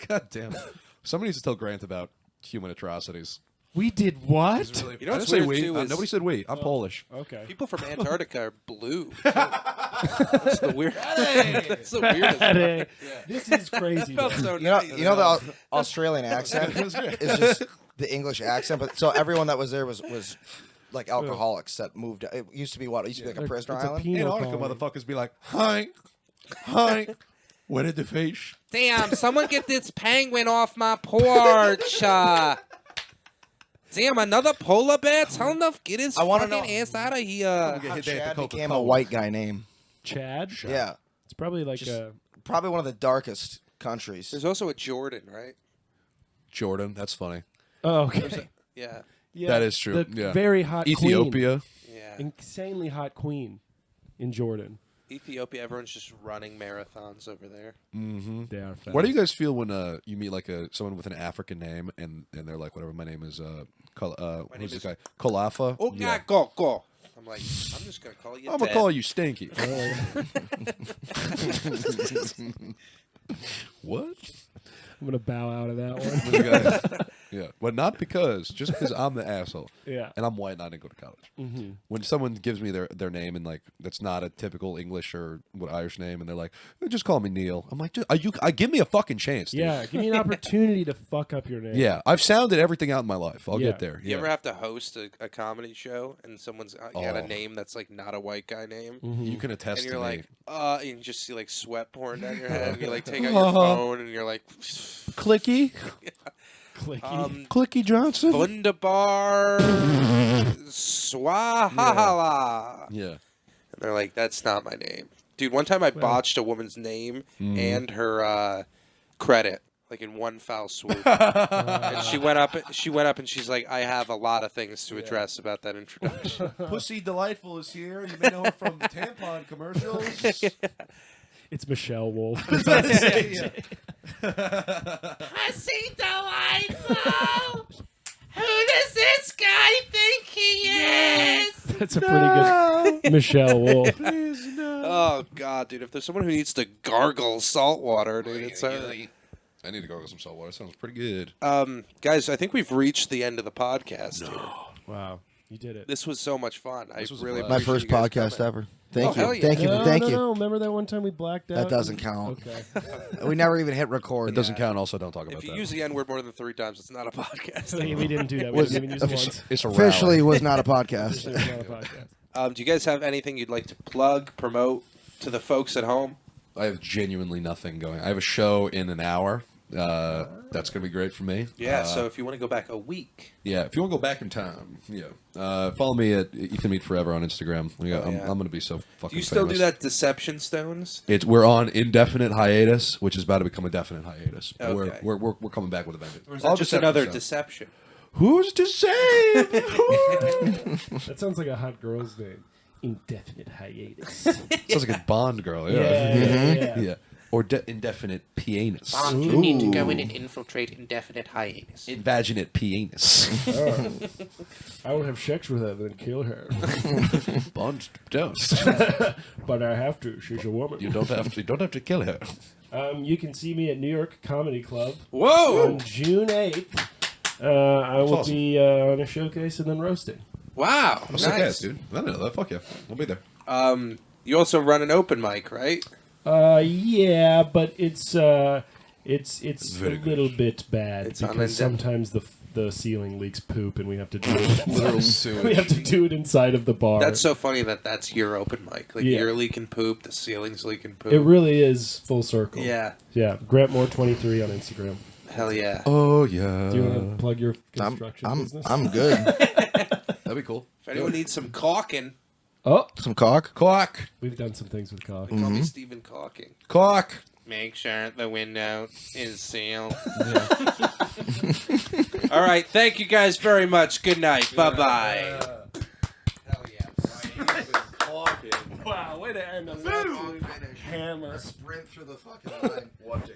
God damn it. Somebody needs to tell Grant about human atrocities. We did what? It's really- You know I what's didn't say weird, we. too, is- Nobody said we. I'm Polish. Okay. People from Antarctica are blue. That's the weird. That's the weirdest. Hey, this is crazy. Felt man. so You know, nice. you know the Australian accent is just the English accent, but so everyone that was there was like alcoholics that moved. It used to be what? It used to be like a prisoner It's a island. penal Antarctica colony. motherfuckers be like, hi, where did the fish? Damn, someone get this penguin off my porch. Damn, another polar bear? Tell him to get his I wanna fucking know- ass out of here. Get How hit there at Chad the became a Coca-Cola. white guy name. Chad? Yeah, It's probably like Just- a. probably one of the darkest countries. There's also a Jordan, right? Jordan, that's funny. Oh, okay. Yeah. Yeah, That is true, The yeah. very hot Queen. Ethiopia. Yeah. Insanely hot queen in Jordan. Ethiopia, everyone's just running marathons over there. They are fast. What do you guys feel when you meet like someone with an African name and they're like, whatever, my name is name who's this is- guy? Kolafa? Oh, yeah, go. I'm like, I'm just going to call you I'm gonna Dad. call you Stinky. What? I'm going to bow out of that one. This guy- yeah, but not just because I'm the asshole. Yeah. And I'm white and I didn't go to college. Mm-hmm. When someone gives me their name and like that's not a typical English or what Irish name, and they're like, just call me Neil. I'm like, give me a fucking chance, dude. Yeah, give me an opportunity to fuck up your name. Yeah, I've sounded everything out in my life. I'll Yeah. get there. You Yeah. ever have to host a comedy show and someone's got a Oh. name that's like not a white guy name? You can attest And to you're me. like, and you just see like sweat pouring down your head, and you like take out your phone, and you're like, Clicky, Clicky. Clicky Johnson. Wunderbar Swahala. Yeah. And they're like, that's not my name. Dude, one time I botched a woman's name and her credit, like in one foul swoop. And she went up and she's like, I have a lot of things to address about that introduction. Pussy Delightful is here. You may know her from tampon commercials. It's Michelle Wolf. I see delightful. Who does this guy think he is? That's a pretty good Michelle Wolf. Oh God, dude! If there's someone who needs to gargle salt water, dude, it's I need to go get some salt water. Sounds pretty good. guys. I think we've reached the end of the podcast. Dude. Wow, you did it. This was so much fun. I was a really blast. My appreciate first you guys podcast coming. ever. Thank hell you. yeah. Thank you. No, Thank no, you. no. Remember that one time we blacked out? That doesn't count. Okay. We never even hit record. It doesn't count. Also, don't talk about If you that. use the N word more than 3 times, it's not a podcast. we didn't do that. We didn't even use it once. It's a Officially rally. was not a podcast. It's not a podcast. Do you guys have anything you'd like to plug, promote to the folks at home? I have genuinely nothing going. I have a show in an hour. That's gonna be great for me. Yeah. So if you want to go back a week, Yeah, if you want to go back in time, follow me at Ethan Mead Forever on Instagram. yeah. I'm gonna be so fucking. do you still famous. do that Deception Stones? We're on indefinite hiatus, which is about to become a definite hiatus. But Okay. We're coming back with a vengeance. Or is All that just Deception another Stones. deception? Who's to say? That sounds like a hot girl's name. Indefinite hiatus. Sounds like a Bond girl. Yeah. Yeah. Or indefinite pianist. You need to go in and infiltrate indefinite hiatus. Invaginate pianist. I will have sex with her then kill her. Bond don't. But I have to. She's a woman. You don't have to kill her. You can see me at New York Comedy Club Whoa! on June 8th. I will awesome. be on a showcase and then roasting. Wow! I'm sick ass, Nice. dude. I didn't know that. Fuck yeah. I'll be there. You also run an open mic, right? Yeah, but it's Very a little bit bad It's because unendemic. sometimes the ceiling leaks poop, and we have to do it. Literal we sewage. have to do it inside of the bar. That's so funny that's your open mic. Like Yeah. you're leaking poop, the ceiling's leaking poop. It really is full circle. Yeah. Yeah. Grant Moore 23 on Instagram. Hell yeah. Oh yeah. Do you want to plug your construction business? I'm good. That'd be cool. If anyone needs some caulking, Oh, Some cock. Clock. we've done some things with cock. call me Stephen Caulking. Clock. Make sure the window is sealed. All right. Thank you guys very much. Good night. Bye-bye. Hell yeah. Wow, way to end on Hammer. Sprint through the fucking line. What a